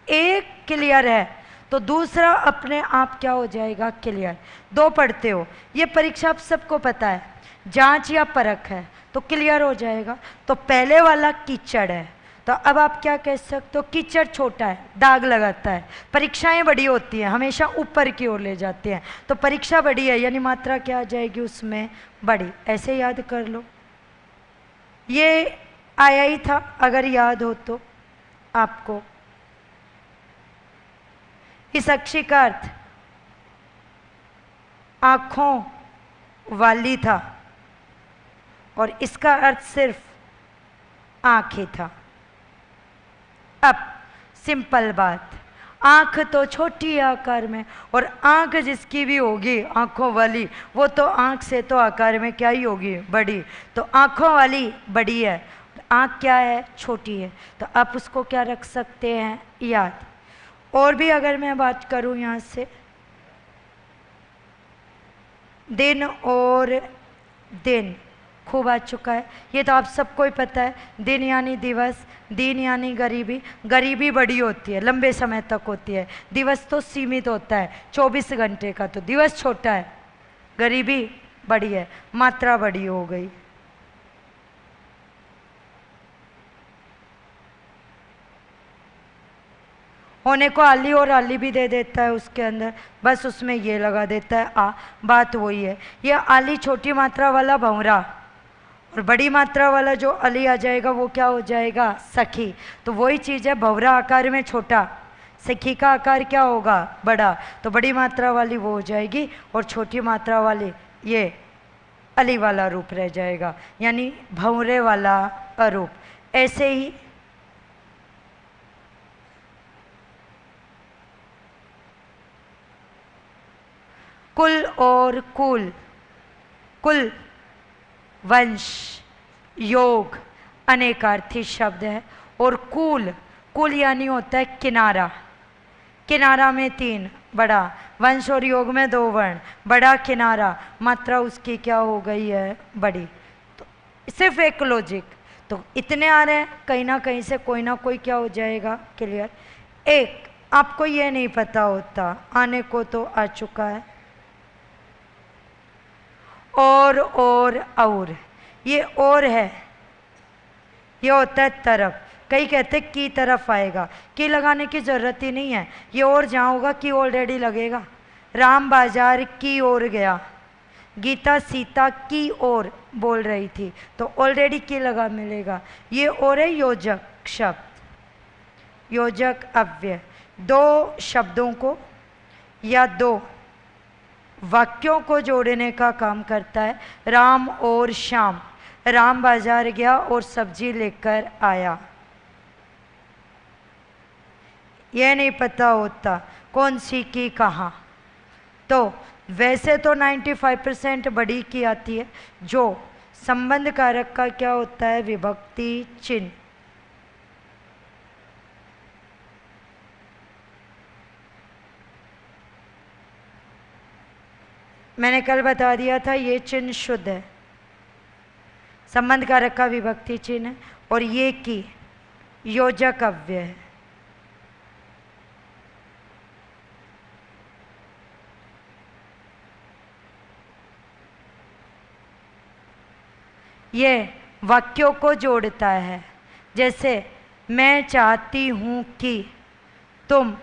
एक क्लियर है तो दूसरा अपने आप क्या हो जाएगा, क्लियर। 2 पढ़ते हो, ये परीक्षा आप सबको पता है, जांच या परख है तो क्लियर हो जाएगा। तो पहले वाला कीचड़ है, तो अब आप क्या कह सकते हो, कीचड़ छोटा है, दाग लगाता है, परीक्षाएं बड़ी होती हैं, हमेशा ऊपर की ओर ले जाती हैं, तो परीक्षा बड़ी है यानी मात्रा क्या आ जाएगी उसमें, बड़ी। ऐसे याद कर लो, ये आया ही था अगर याद हो तो आपको। इस अक्षी का अर्थ आंखों वाली था और इसका अर्थ सिर्फ आंख ही था। अब सिंपल बात, आंख तो छोटी है आकार में, और आंख जिसकी भी होगी आंखों वाली, वो तो आंख से तो आकार में क्या ही होगी, बड़ी। तो आंखों वाली बड़ी है, आंख क्या है, छोटी है, तो आप उसको क्या रख सकते हैं, याद। और भी अगर मैं बात करूं यहाँ से, दिन और दिन खूब आ चुका है, ये तो आप सबको ही पता है। दिन यानी दिवस, दिन यानी गरीबी, गरीबी बड़ी होती है, लंबे समय तक होती है, दिवस तो सीमित होता है 24 घंटे का, तो दिवस छोटा है, गरीबी बड़ी है, मात्रा बड़ी हो गई। होने को आली और आली भी दे देता है उसके अंदर, बस उसमें ये लगा देता है आ, बात वही है। ये आली छोटी मात्रा वाला भंवरा और बड़ी मात्रा वाला जो अली आ जाएगा वो क्या हो जाएगा, सखी। तो वही चीज़ है, भंवरा आकार में छोटा, सखी का आकार क्या होगा, बड़ा, तो बड़ी मात्रा वाली वो हो जाएगी और छोटी मात्रा वाली ये अली वाला रूप रह जाएगा, यानी भंवरे वाला रूप। ऐसे ही कुल और कुल, कुल वंश योग अनेकार्थी शब्द है। और कुल, कुल यानी होता है किनारा, किनारा में 3, बड़ा, वंश और योग में 2 वर्ण, बड़ा किनारा, मात्रा उसकी क्या हो गई है, बड़ी। तो सिर्फ एक लॉजिक, तो इतने आ रहे हैं, कहीं ना कहीं से कोई ना कोई क्या हो जाएगा, क्लियर। एक आपको ये नहीं पता होता, आने को तो आ चुका है, और ये और है, ये होता है तरफ, कई कहते हैं की तरफ आएगा, की लगाने की जरूरत ही नहीं है, ये और जहाँ होगा की ऑलरेडी लगेगा। राम बाजार की ओर गया, गीता सीता की ओर बोल रही थी, तो ऑलरेडी की लगा मिलेगा। ये और है योजक शब्द, योजक अव्यय, 2 शब्दों को या 2 वाक्यों को जोड़ने का काम करता है। राम और श्याम, राम बाजार गया और सब्जी लेकर आया, यह नहीं पता होता कौन सी की कहाँ। तो वैसे तो 95% बड़ी की आती है, जो संबंध कारक का क्या होता है, विभक्ति चिन्ह। मैंने कल बता दिया था ये चिन्ह शुद्ध है, संबंध कारक का विभक्ति चिन्ह है, और ये की योजक अव्यय है। ये वाक्यों को जोड़ता है। जैसे मैं चाहती हूँ कि तुम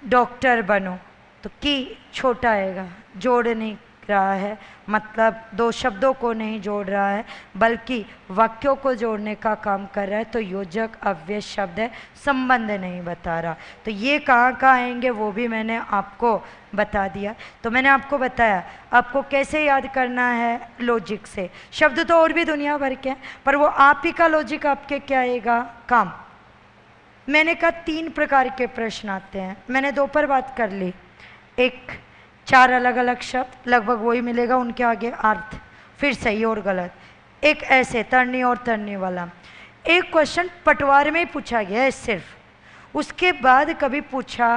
डॉक्टर बनो, तो की छोटा आएगा, जोड़ नहीं रहा है, मतलब दो शब्दों को नहीं जोड़ रहा है बल्कि वाक्यों को जोड़ने का काम कर रहा है। तो योजक अव्यय शब्द है, संबंध नहीं बता रहा। तो ये कहाँ कहाँ आएंगे वो भी मैंने आपको बता दिया। तो मैंने आपको बताया आपको कैसे याद करना है, लॉजिक से। शब्द तो और भी दुनिया भर के हैं, पर वो आप ही का लॉजिक आपके क्या आएगा, काम। मैंने कहा 3 प्रकार के प्रश्न आते हैं, मैंने 2 पर बात कर ली। एक 4 अलग अलग शब्द, लगभग वही मिलेगा, उनके आगे अर्थ, फिर सही और गलत। एक ऐसे तरनी और तरनी वाला। एक क्वेश्चन पटवार में ही पूछा गया है सिर्फ, उसके बाद कभी पूछा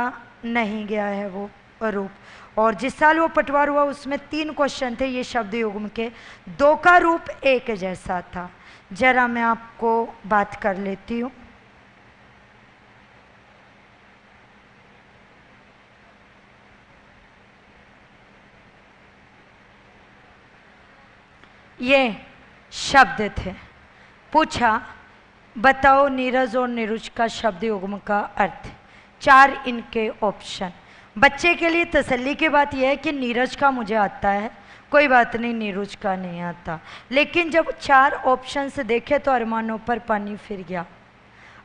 नहीं गया है वो रूप। और जिस साल वो पटवार हुआ उसमें 3 क्वेश्चन थे ये शब्द युग्म के, 2 का रूप एक जैसा था। जरा मैं आपको बात कर लेती हूँ। ये शब्द थे, पूछा बताओ नीरज और निरुज का शब्द युग्म का अर्थ। 4 इनके ऑप्शन। बच्चे के लिए तसल्ली की बात यह है कि नीरज का मुझे आता है, कोई बात नहीं निरुज का नहीं आता। लेकिन जब 4 ऑप्शन से देखे तो अरमानों पर पानी फिर गया।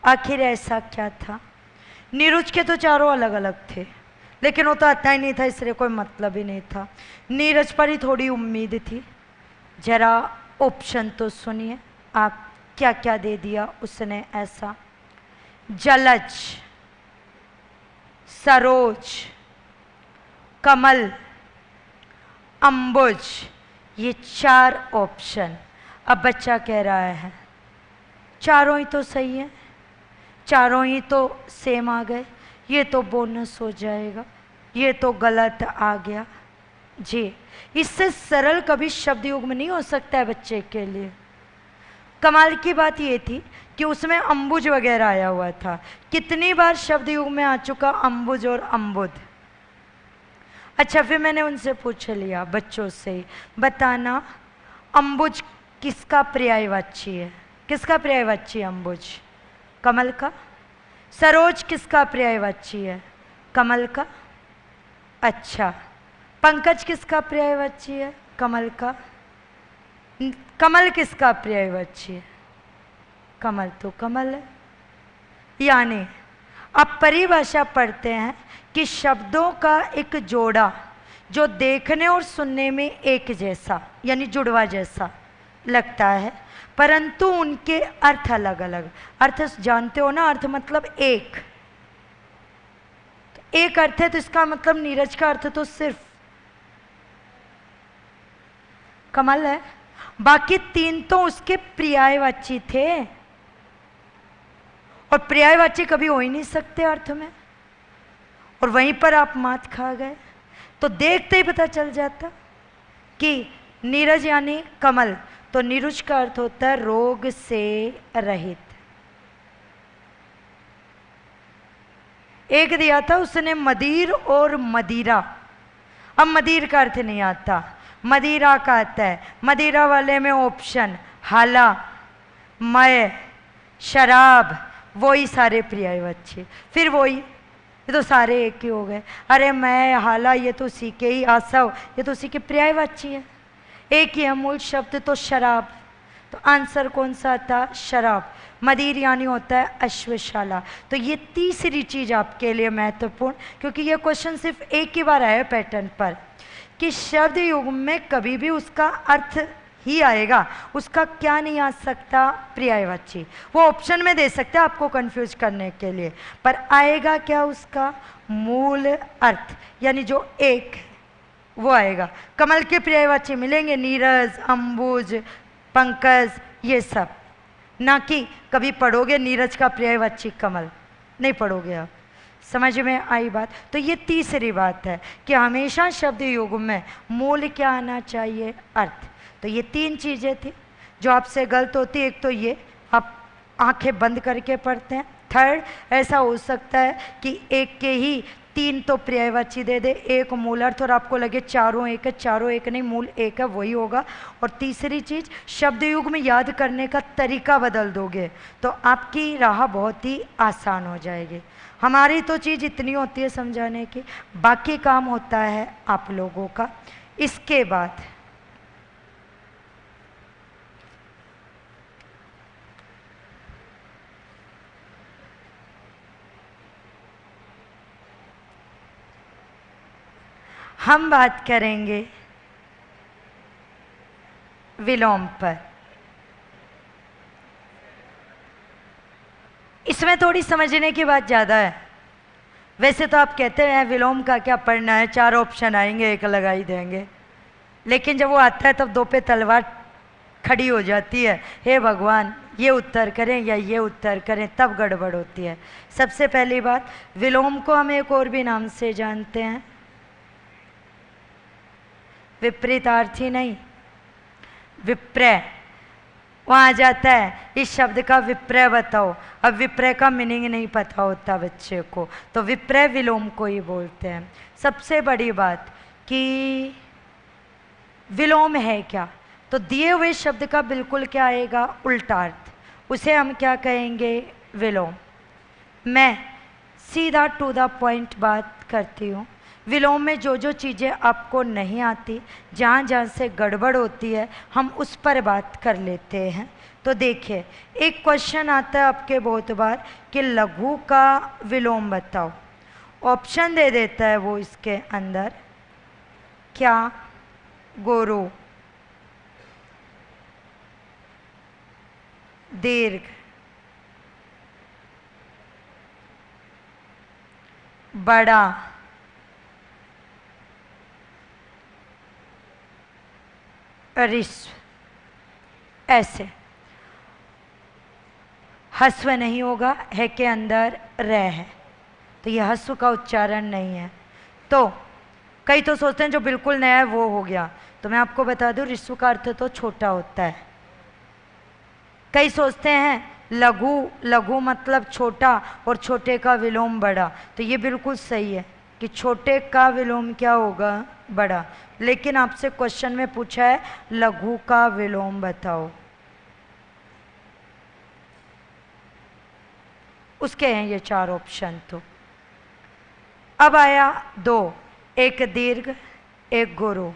आखिर ऐसा क्या था? नीरुज के तो चारों अलग अलग थे, लेकिन वो तो आता ही नहीं था, इसलिए कोई मतलब ही नहीं था। नीरज पर ही थोड़ी उम्मीद थी। जरा ऑप्शन तो सुनिए, आप क्या क्या दे दिया उसने ऐसा। जलज, सरोज, कमल, अंबुज, ये 4 ऑप्शन। अब बच्चा कह रहा है चारों ही तो सही है, चारों ही तो सेम आ गए, ये तो बोनस हो जाएगा, ये तो गलत आ गया। जी, इससे सरल कभी शब्द युग्म नहीं हो सकता है बच्चे के लिए। कमाल की बात ये थी कि उसमें अंबुज वगैरह आया हुआ था। कितनी बार शब्द युग्म में आ चुका अंबुज और अंबुद। अच्छा, फिर मैंने उनसे पूछ लिया बच्चों से, बताना अंबुज किसका पर्यायवाची है? किसका पर्यायवाची है अंबुज? कमल का। सरोज किसका पर्यायवाची है? कमल का। अच्छा, पंकज किसका पर्यायवाची है? कमल का। कमल किसका पर्यायवाची है? कमल तो कमल है। यानी अब परिभाषा पढ़ते हैं कि शब्दों का एक जोड़ा जो देखने और सुनने में एक जैसा यानी जुड़वा जैसा लगता है, परंतु उनके अर्थ अलग अलग। अर्थ जानते हो ना, अर्थ मतलब एक अर्थ है, तो इसका मतलब नीरज का अर्थ तो सिर्फ कमल है, बाकी 3 तो उसके पर्यायवाची थे, और पर्यायवाची कभी हो ही नहीं सकते अर्थ में, और वहीं पर आप मात खा गए। तो देखते ही पता चल जाता कि नीरज यानी कमल, तो नीरुज का अर्थ होता है रोग से रहित। एक दिया था उसने मदिर और मदिरा। अब मदिर का अर्थ नहीं आता, मदिरा का आता है। मदिरा वाले में ऑप्शन हाला, मय, शराब, वही सारे पर्यायवाची। फिर वही, ये तो सारे एक ही हो गए। अरे मैं, हाला, ये तो उसी के ही, आसव, ये तो उसी के पर्यायवाची है, एक ही है मूल शब्द तो शराब। तो आंसर कौन सा था? शराब। मदिर यानी होता है अश्वशाला। तो ये तीसरी चीज आपके लिए महत्वपूर्ण, क्योंकि ये क्वेश्चन सिर्फ एक ही बार आया पैटर्न पर, कि शब्द युग्म में कभी भी उसका अर्थ ही आएगा, उसका क्या नहीं आ सकता? पर्यायवाची। वो ऑप्शन में दे सकते हैं आपको कंफ्यूज करने के लिए, पर आएगा क्या? उसका मूल अर्थ, यानी जो एक वो आएगा। कमल के पर्यायवाची मिलेंगे नीरज, अंबुज, पंकज, ये सब। ना कि कभी पढ़ोगे नीरज का पर्यायवाची कमल, नहीं पढ़ोगे आप। समझ में आई बात? तो ये तीसरी बात है कि हमेशा शब्द युग्म में मूल क्या आना चाहिए? अर्थ। तो ये 3 चीजें थी जो आपसे गलत होती। एक तो ये आप आंखें बंद करके पढ़ते हैं। थर्ड, ऐसा हो सकता है कि एक के ही 3 तो पर्यायवाची दे दे, 1 मूल अर्थ, और आपको लगे चारों एक है, चारों एक नहीं, मूल एक है, वही होगा। और तीसरी चीज, शब्द युग में याद करने का तरीका बदल दोगे तो आपकी राह बहुत ही आसान हो जाएगी। हमारी तो चीज इतनी होती है समझाने की, बाकी काम होता है आप लोगों का। इसके बाद हम बात करेंगे विलोम पर। इसमें थोड़ी समझने की बात ज़्यादा है। वैसे तो आप कहते हैं विलोम का क्या पढ़ना है, 4 ऑप्शन आएंगे, एक लगा ही देंगे, लेकिन जब वो आता है तब 2 पे तलवार खड़ी हो जाती है, हे भगवान ये उत्तर करें या ये उत्तर करें, तब गड़बड़ होती है। सबसे पहली बात, विलोम को हम एक और भी नाम से जानते हैं, विपरीतार्थी नहीं, विप्रय। वहाँ आ जाता है इस शब्द का विप्रय बताओ। अब विप्रय का मीनिंग नहीं पता होता बच्चे को, तो विप्रय विलोम को ही बोलते हैं। सबसे बड़ी बात कि विलोम है क्या, तो दिए हुए शब्द का बिल्कुल क्या आएगा, उल्टा अर्थ, उसे हम क्या कहेंगे, विलोम। मैं सीधा टू द पॉइंट बात करती हूँ। विलोम में जो जो चीज़ें आपको नहीं आती, जहाँ जहाँ से गड़बड़ होती है, हम उस पर बात कर लेते हैं। तो देखिए, एक क्वेश्चन आता है आपके बहुत बार कि लघु का विलोम बताओ। ऑप्शन दे देता है वो इसके अंदर, क्या, गोरु, दीर्घ, बड़ा, ऋस्व। ऐसे हस्व नहीं होगा, है के अंदर रह है, तो यह हस्व का उच्चारण नहीं है। तो कई तो सोचते हैं जो बिल्कुल नया है वो हो गया, तो मैं आपको बता दूं ऋस्व का अर्थ तो छोटा होता है। कई सोचते हैं लघु, लघु मतलब छोटा और छोटे का विलोम बड़ा, तो ये बिल्कुल सही है कि छोटे का विलोम क्या होगा, बड़ा। लेकिन आपसे क्वेश्चन में पूछा है लघु का विलोम बताओ, उसके हैं ये 4 ऑप्शन। तो अब आया 2, एक दीर्घ एक गुरु।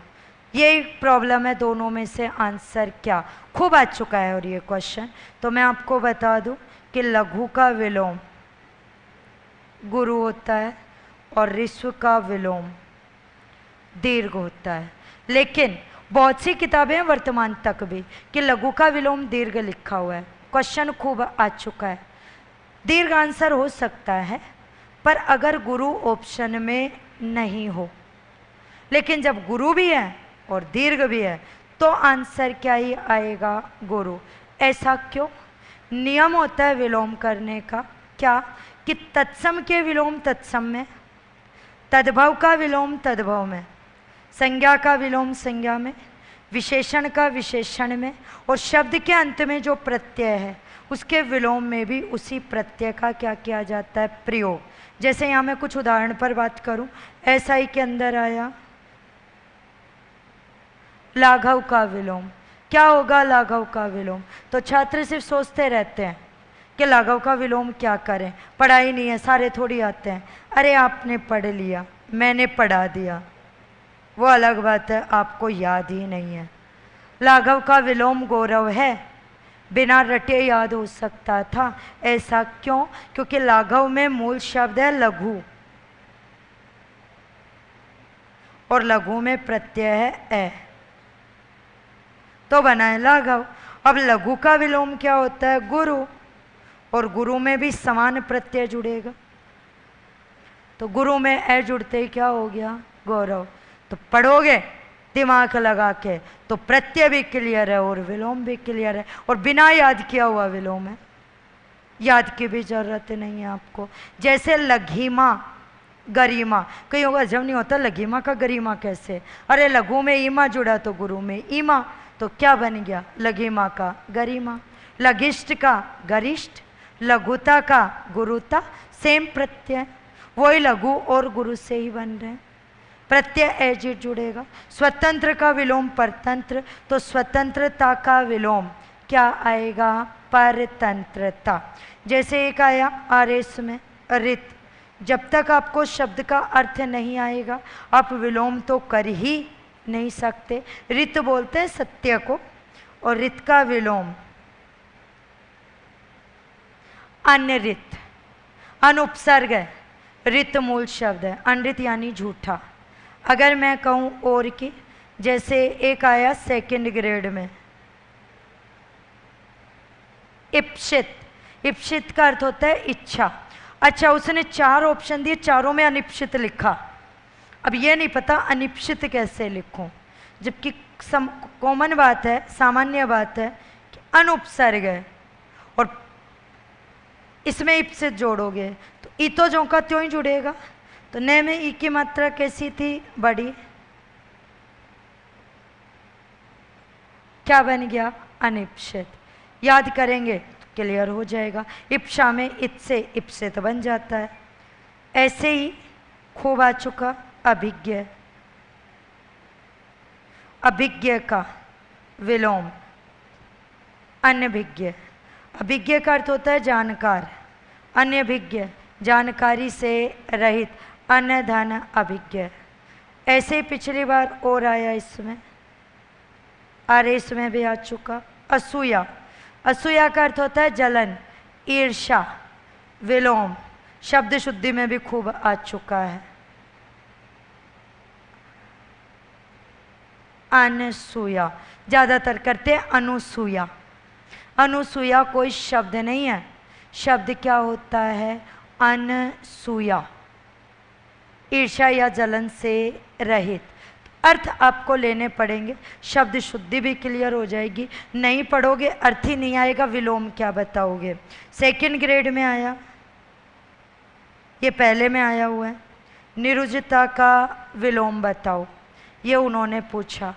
ये प्रॉब्लम है, दोनों में से आंसर क्या, खूब आ चुका है और ये क्वेश्चन। तो मैं आपको बता दूं कि लघु का विलोम गुरु होता है और ऋस्व का विलोम दीर्घ होता है। लेकिन बहुत सी किताबें हैं वर्तमान तक भी कि लघु का विलोम दीर्घ लिखा हुआ है। क्वेश्चन खूब आ चुका है, दीर्घ आंसर हो सकता है, पर अगर गुरु ऑप्शन में नहीं हो। लेकिन जब गुरु भी है और दीर्घ भी है तो आंसर क्या ही आएगा, गुरु। ऐसा क्यों, नियम होता है विलोम करने का, क्या कि तत्सम के विलोम तत्सम में, तद्भव का विलोम तद्भव में, संज्ञा का विलोम संज्ञा में, विशेषण का विशेषण में, और शब्द के अंत में जो प्रत्यय है उसके विलोम में भी उसी प्रत्यय का क्या किया जाता है, प्रयोग। जैसे यहाँ मैं कुछ उदाहरण पर बात करूं, ऐसा ही के अंदर आया लाघव का विलोम। क्या होगा लाघव का विलोम, तो छात्र सिर्फ सोचते रहते हैं कि लाघव का विलोम क्या करें, पढ़ाई नहीं है, सारे थोड़ी आते हैं। अरे आपने पढ़ लिया, मैंने पढ़ा दिया, वो अलग बात है, आपको याद ही नहीं है। लाघव का विलोम गौरव है, बिना रटे याद हो सकता था। ऐसा क्यों, क्योंकि लाघव में मूल शब्द है लघु और लघु में प्रत्यय है ए, तो बना है लाघव। अब लघु का विलोम क्या होता है, गुरु, और गुरु में भी समान प्रत्यय जुड़ेगा, तो गुरु में ए जुड़ते ही क्या हो गया, गौरव। तो पढ़ोगे दिमाग लगा के तो प्रत्यय भी क्लियर है और विलोम भी क्लियर है, और बिना याद किया हुआ विलोम है, याद की भी जरूरत नहीं है आपको। जैसे लघिमा गरिमा, कहीं होगा जब नहीं होता लघिमा का गरिमा कैसे, अरे लघु में ईमा जुड़ा तो गुरु में ईमा, तो क्या बन गया, लघिमा का गरिमा। लघिष्ठ का गरिष्ठ, लघुता का गुरुता, सेम प्रत्यय। वही लघु और गुरु से ही बन रहे हैं। प्रत्यय एजिट जुड़ेगा। स्वतंत्र का विलोम परतंत्र, तो स्वतंत्रता का विलोम क्या आएगा? परतंत्रता। जैसे एक आया आरेस में रित, जब तक आपको शब्द का अर्थ नहीं आएगा आप विलोम तो कर ही नहीं सकते। रित बोलते हैं सत्य को, और रित का विलोम अनरित। अनुपसर्ग है, रित मूल शब्द है, अनरित यानी झूठा। अगर मैं कहूं और की, जैसे एक आया सेकंड ग्रेड में इप्सित। इप्सित का अर्थ होता है इच्छा। अच्छा, उसने 4 ऑप्शन दिए, चारों में अनिप्सित लिखा। अब ये नहीं पता अनिप्सित कैसे लिखूं, जबकि कॉमन बात है, सामान्य बात है कि अनुपसर्ग है और इसमें इप्सित जोड़ोगे तो ई तो जो का त्यों ही जुड़ेगा। तो न में ई की मात्रा कैसी थी? बड़ी। क्या बन गया? अनिप्सित। याद करेंगे तो क्लियर हो जाएगा। इप्सा में इत से इप्सित बन जाता है। ऐसे ही खूब आ चुका अभिज्ञ। अभिज्ञ का विलोम अनभिज्ञ। अभिज्ञ का अर्थ होता है जानकार, अनभिज्ञ जानकारी से रहित, अन धन अभिज्ञ। ऐसे ही पिछली बार और आया इसमें, आरेस में भी आ चुका असूया। असूया का अर्थ होता है जलन, ईर्षा, विलोम शब्द शुद्धि में भी खूब आ चुका है। अनसूया ज्यादातर करते हैं अनुसूया। अनुसूया कोई शब्द नहीं है, शब्द क्या होता है? अनसूया, ईर्ष्या या जलन से रहित। अर्थ आपको लेने पड़ेंगे, शब्द शुद्धि भी क्लियर हो जाएगी। नहीं पढ़ोगे अर्थ ही नहीं आएगा, विलोम क्या बताओगे? सेकंड ग्रेड में आया, ये पहले में आया हुआ है, निरुजता का विलोम बताओ, ये उन्होंने पूछा।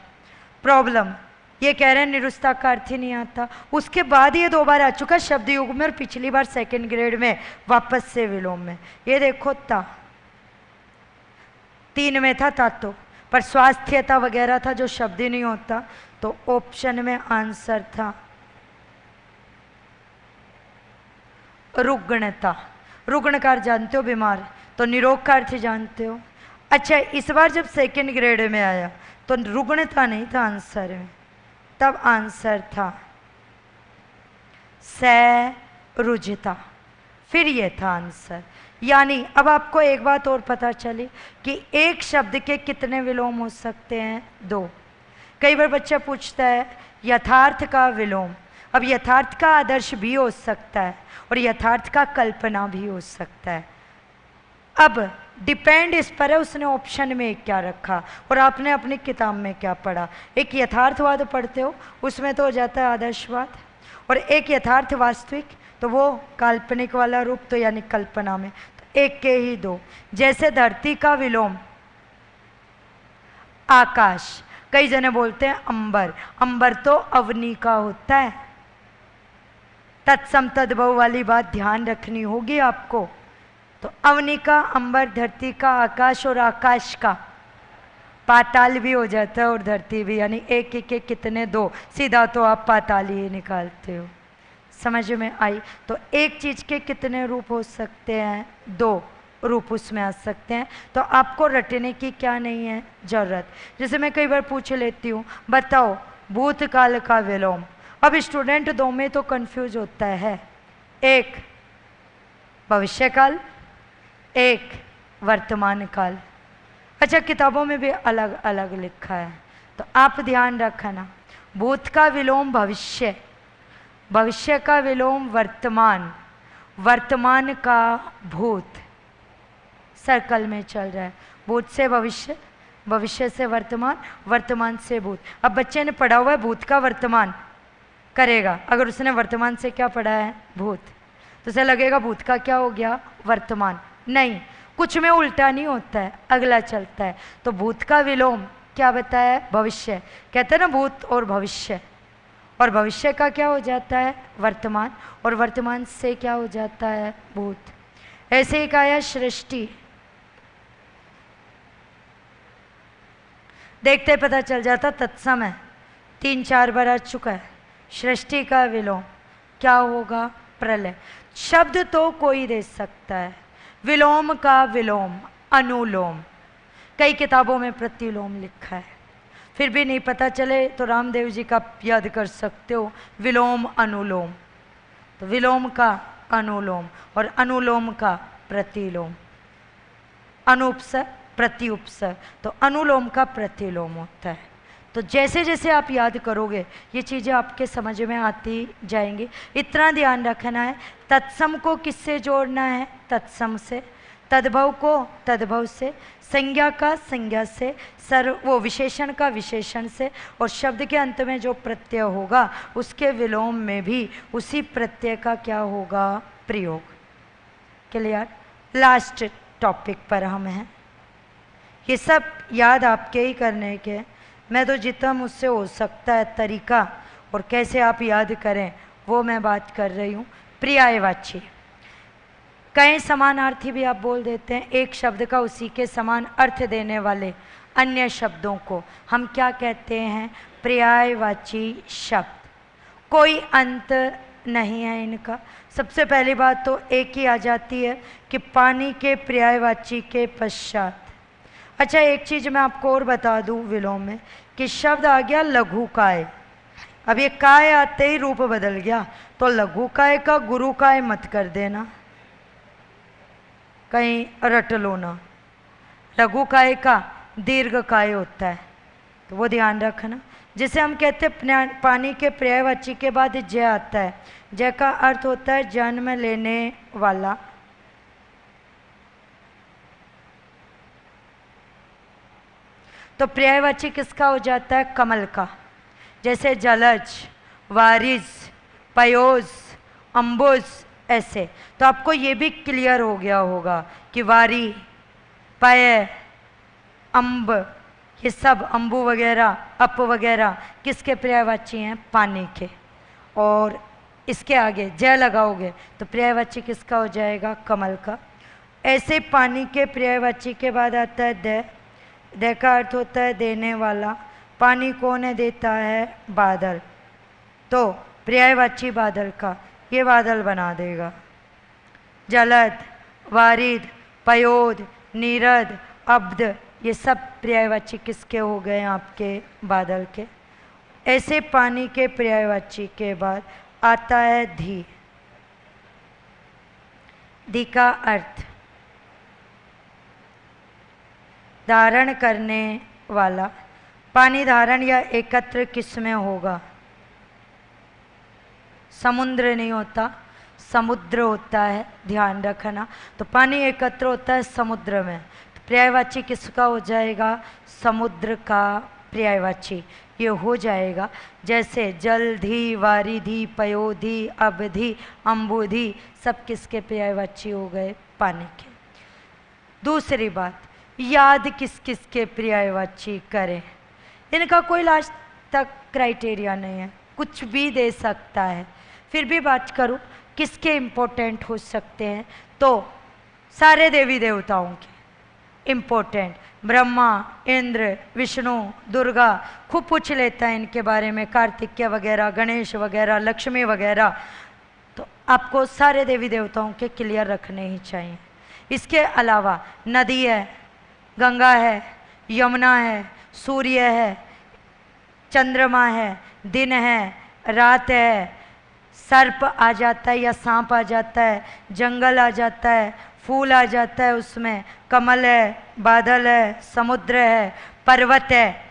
प्रॉब्लम ये कह रहे हैं निरुजता का अर्थ ही नहीं आता। उसके बाद ये 2 बार आ चुका शब्द युग में और पिछली बार सेकंड ग्रेड में वापस से विलोम में। ये देखो ता 3 में था तातो, पर स्वास्थ्यता वगैरह था जो शब्द ही नहीं होता, तो ऑप्शन में आंसर था रुग्णता। रुग्ण का अर्थ जानते हो बीमार, तो निरोग का अर्थ जानते हो। अच्छा, इस बार जब सेकंड ग्रेड में आया तो रुग्णता नहीं था आंसर में, तब आंसर था सरुजता, फिर ये था आंसर। यानी अब आपको एक बात और पता चली कि एक शब्द के कितने विलोम हो सकते हैं? 2। कई बार बच्चा पूछता है यथार्थ का विलोम। अब यथार्थ का आदर्श भी हो सकता है और यथार्थ का कल्पना भी हो सकता है। अब डिपेंड इस पर है उसने ऑप्शन में क्या रखा और आपने अपनी किताब में क्या पढ़ा। एक यथार्थवाद पढ़ते हो उसमें तो हो जाता है आदर्शवाद, और एक यथार्थ वास्तविक तो वो काल्पनिक वाला रूप, तो यानी कल्पना में। तो एक के ही 2। जैसे धरती का विलोम आकाश, कई जने बोलते हैं अंबर, अंबर तो अवनी का होता है। तत्सम तद्भव वाली बात ध्यान रखनी होगी आपको। तो अवनी का अंबर, धरती का आकाश, और आकाश का पाताल भी हो जाता है और धरती भी, यानी एक एक एक कितने 2, सीधा तो आप पाताल ही निकालते हो। समझ में आई? तो एक चीज के कितने रूप हो सकते हैं? 2 रूप उसमें आ सकते हैं। तो आपको रटने की क्या नहीं है जरूरत। जैसे मैं कई बार पूछ लेती हूँ, बताओ भूतकाल का विलोम। अब स्टूडेंट 2 में तो कंफ्यूज होता है, एक भविष्यकाल, एक वर्तमान काल। अच्छा, किताबों में भी अलग अलग लिखा है, तो आप ध्यान रखना। भूत का विलोम भविष्य, भविष्य का विलोम वर्तमान, वर्तमान का भूत। सर्कल में चल रहा है, भूत से भविष्य, भविष्य से वर्तमान, वर्तमान से भूत। अब बच्चे ने पढ़ा हुआ है भूत का वर्तमान करेगा, अगर उसने वर्तमान से क्या पढ़ा है? भूत, तो उसे लगेगा भूत का क्या हो गया? वर्तमान। नहीं, कुछ में उल्टा नहीं होता है, अगला चलता है। तो भूत का विलोम क्या बताया है? भविष्य। कहते हैं ना भूत और भविष्य, और भविष्य का क्या हो जाता है? वर्तमान, और वर्तमान से क्या हो जाता है? भूत। ऐसे ही आया सृष्टि देखते ही पता चल जाता तत्सम है, 3-4 बार आ चुका है। सृष्टि का विलोम क्या होगा? प्रलय। शब्द तो कोई दे सकता है, विलोम का विलोम अनुलोम, कई किताबों में प्रतिलोम लिखा है, फिर भी नहीं पता चले तो रामदेव जी का याद कर सकते हो, विलोम अनुलोम। तो विलोम का अनुलोम और अनुलोम का प्रतिलोम, अनुपसर्ग प्रत्युपसर्ग, तो अनुलोम का प्रतिलोम होता है। तो जैसे जैसे आप याद करोगे ये चीज़ें आपके समझ में आती जाएंगी। इतना ध्यान रखना है, तत्सम को किससे जोड़ना है? तत्सम से, तद्भव को तद्भव से, संज्ञा का संज्ञा से, वो विशेषण का विशेषण से, और शब्द के अंत में जो प्रत्यय होगा उसके विलोम में भी उसी प्रत्यय का क्या होगा? प्रयोग। क्लियर? लास्ट टॉपिक पर हम हैं। ये सब याद आपके ही करने के, मैं तो जितना मुझसे हो सकता है तरीका और कैसे आप याद करें वो मैं बात कर रही हूँ। पर्यायवाची, कई समानार्थी भी आप बोल देते हैं, एक शब्द का उसी के समान अर्थ देने वाले अन्य शब्दों को हम क्या कहते हैं? पर्यायवाची शब्द। कोई अंत नहीं है इनका। सबसे पहली बात तो एक ही आ जाती है कि पानी के पर्यायवाची के पश्चात। अच्छा, एक चीज़ मैं आपको और बता दूं विलोम में कि शब्द आ गया लघु काय। अब ये काय आते ही रूप बदल गया, तो लघु काय का गुरु काय मत कर देना, कहीं रट लो ना। लघु काय का दीर्घ काय होता है, तो वो ध्यान रखना। जिसे हम कहते हैं पानी के पर्यायवाची के बाद जय आता है, जय का अर्थ होता है जन्म लेने वाला। तो पर्यायवाची किसका हो जाता है? कमल का। जैसे जलज, वारिज, पयोज, अम्बुज, ऐसे। तो आपको ये भी क्लियर हो गया होगा कि वारी, पय, अम्ब, ये सब अम्बु वगैरह, अप वगैरह किसके पर्यायवाची हैं? पानी के। और इसके आगे जय लगाओगे तो पर्यायवाची किसका हो जाएगा? कमल का। ऐसे पानी के पर्यायवाची के बाद आता है दय। दय का अर्थ होता है देने वाला। पानी कौन है? देता है बादल। तो पर्यायवाची बादल का, ये बादल बना देगा। जलद, वारिद, पयोद, नीरद, अब्द, ये सब पर्यायवाची किसके हो गए? आपके बादल के। ऐसे पानी के पर्यायवाची के बाद आता है धी। धी का अर्थ धारण करने वाला। पानी धारण या एकत्र किस में होगा? समुद्र नहीं होता, समुद्र होता है, ध्यान रखना। तो पानी एकत्र होता है समुद्र में, तो पर्यायवाची किसका हो जाएगा? समुद्र का पर्यायवाची ये हो जाएगा। जैसे जलधि, वारिधि, पयोधि, अवधि, अम्बुधि, सब किसके पर्यायवाची हो गए? पानी के। दूसरी बात, याद किस किस के पर्यायवाची करें? इनका कोई लास्ट तक क्राइटेरिया नहीं है, कुछ भी दे सकता है। फिर भी बात करूं किसके इम्पोर्टेंट हो सकते हैं, तो सारे देवी देवताओं के इम्पोर्टेंट। ब्रह्मा, इंद्र, विष्णु, दुर्गा, खूब पूछ लेता है इनके बारे में, कार्तिकेय वगैरह, गणेश वगैरह, लक्ष्मी वगैरह। तो आपको सारे देवी देवताओं के क्लियर रखने ही चाहिए। इसके अलावा नदी है, गंगा है, यमुना है, सूर्य है, चंद्रमा है, दिन है, रात है, सर्प आ जाता है या सांप आ जाता है, जंगल आ जाता है, फूल आ जाता है उसमें, कमल है, बादल है, समुद्र है, पर्वत है,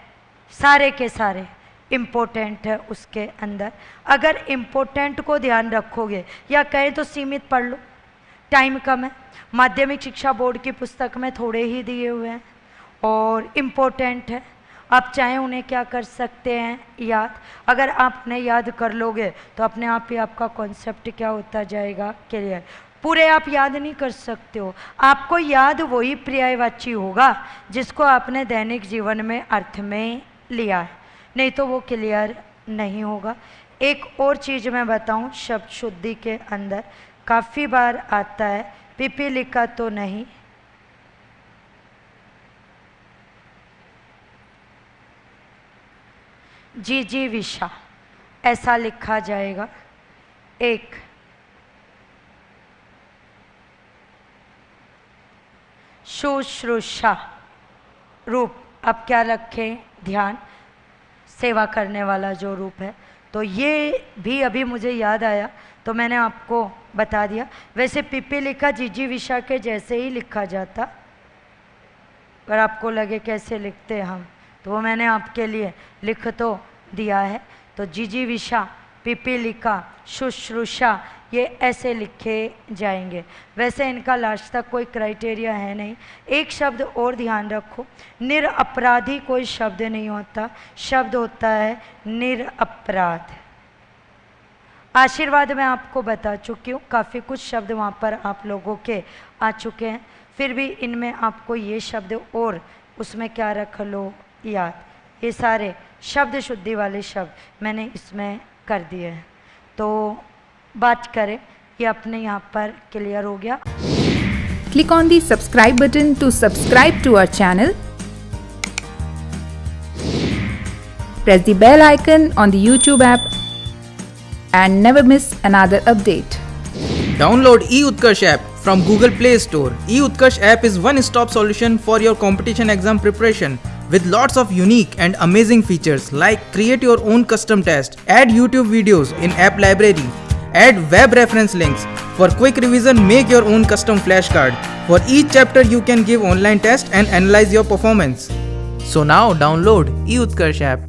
सारे के सारे इम्पोर्टेंट है उसके अंदर। अगर इम्पोर्टेंट को ध्यान रखोगे, या कहें तो सीमित पढ़ लो, टाइम कम है, माध्यमिक शिक्षा बोर्ड की पुस्तक में थोड़े ही दिए हुए हैं और इम्पोर्टेंट है। आप चाहें उन्हें क्या कर सकते हैं? याद। अगर आप उन्हें याद कर लोगे तो अपने आप ही आपका कॉन्सेप्ट क्या होता जाएगा? क्लियर। पूरे आप याद नहीं कर सकते हो, आपको याद वही पर्यायवाची होगा जिसको आपने दैनिक जीवन में अर्थ में लिया है, नहीं तो वो क्लियर नहीं होगा। एक और चीज़ मैं बताऊं, शब्द शुद्धि के अंदर काफ़ी बार आता है, पिपीलिका तो नहीं, जिजीविषा ऐसा लिखा जाएगा। एक शुश्रूषा रूप, अब क्या रखें ध्यान, सेवा करने वाला जो रूप है, तो ये भी अभी मुझे याद आया तो मैंने आपको बता दिया। वैसे पिपीलिका जिजीविषा के जैसे ही लिखा जाता, पर आपको लगे कैसे लिखते हैं हम, तो वो मैंने आपके लिए लिख तो दिया है। तो जिजीविषा, पिपीलिका, शुश्रूषा ये ऐसे लिखे जाएंगे। वैसे इनका लास्ट तक कोई क्राइटेरिया है नहीं। एक शब्द और ध्यान रखो, निरअपराधी कोई शब्द नहीं होता, शब्द होता है निरअपराध। आशीर्वाद मैं आपको बता चुकी हूँ, काफ़ी कुछ शब्द वहाँ पर आप लोगों के आ चुके हैं, फिर भी इनमें आपको ये शब्द और उसमें क्या रख लो याद, ये सारे शब्द शुद्धि वाले शब्द मैंने इसमें कर दिए हैं। तो बात करें, ये अपने यहाँ पर क्लियर हो गया। Click on the subscribe button to subscribe to our channel. Press the bell icon on the YouTube app and never miss another update. Download eUtkarsh app from Google Play Store. eUtkarsh app is one-stop solution for your competition exam preparation with lots of unique and amazing features like create your own custom test, add YouTube videos in app library, add web reference links. For quick revision, make your own custom flashcard. For each chapter, you can give online test and analyze your performance. So now download eUtkarsh app.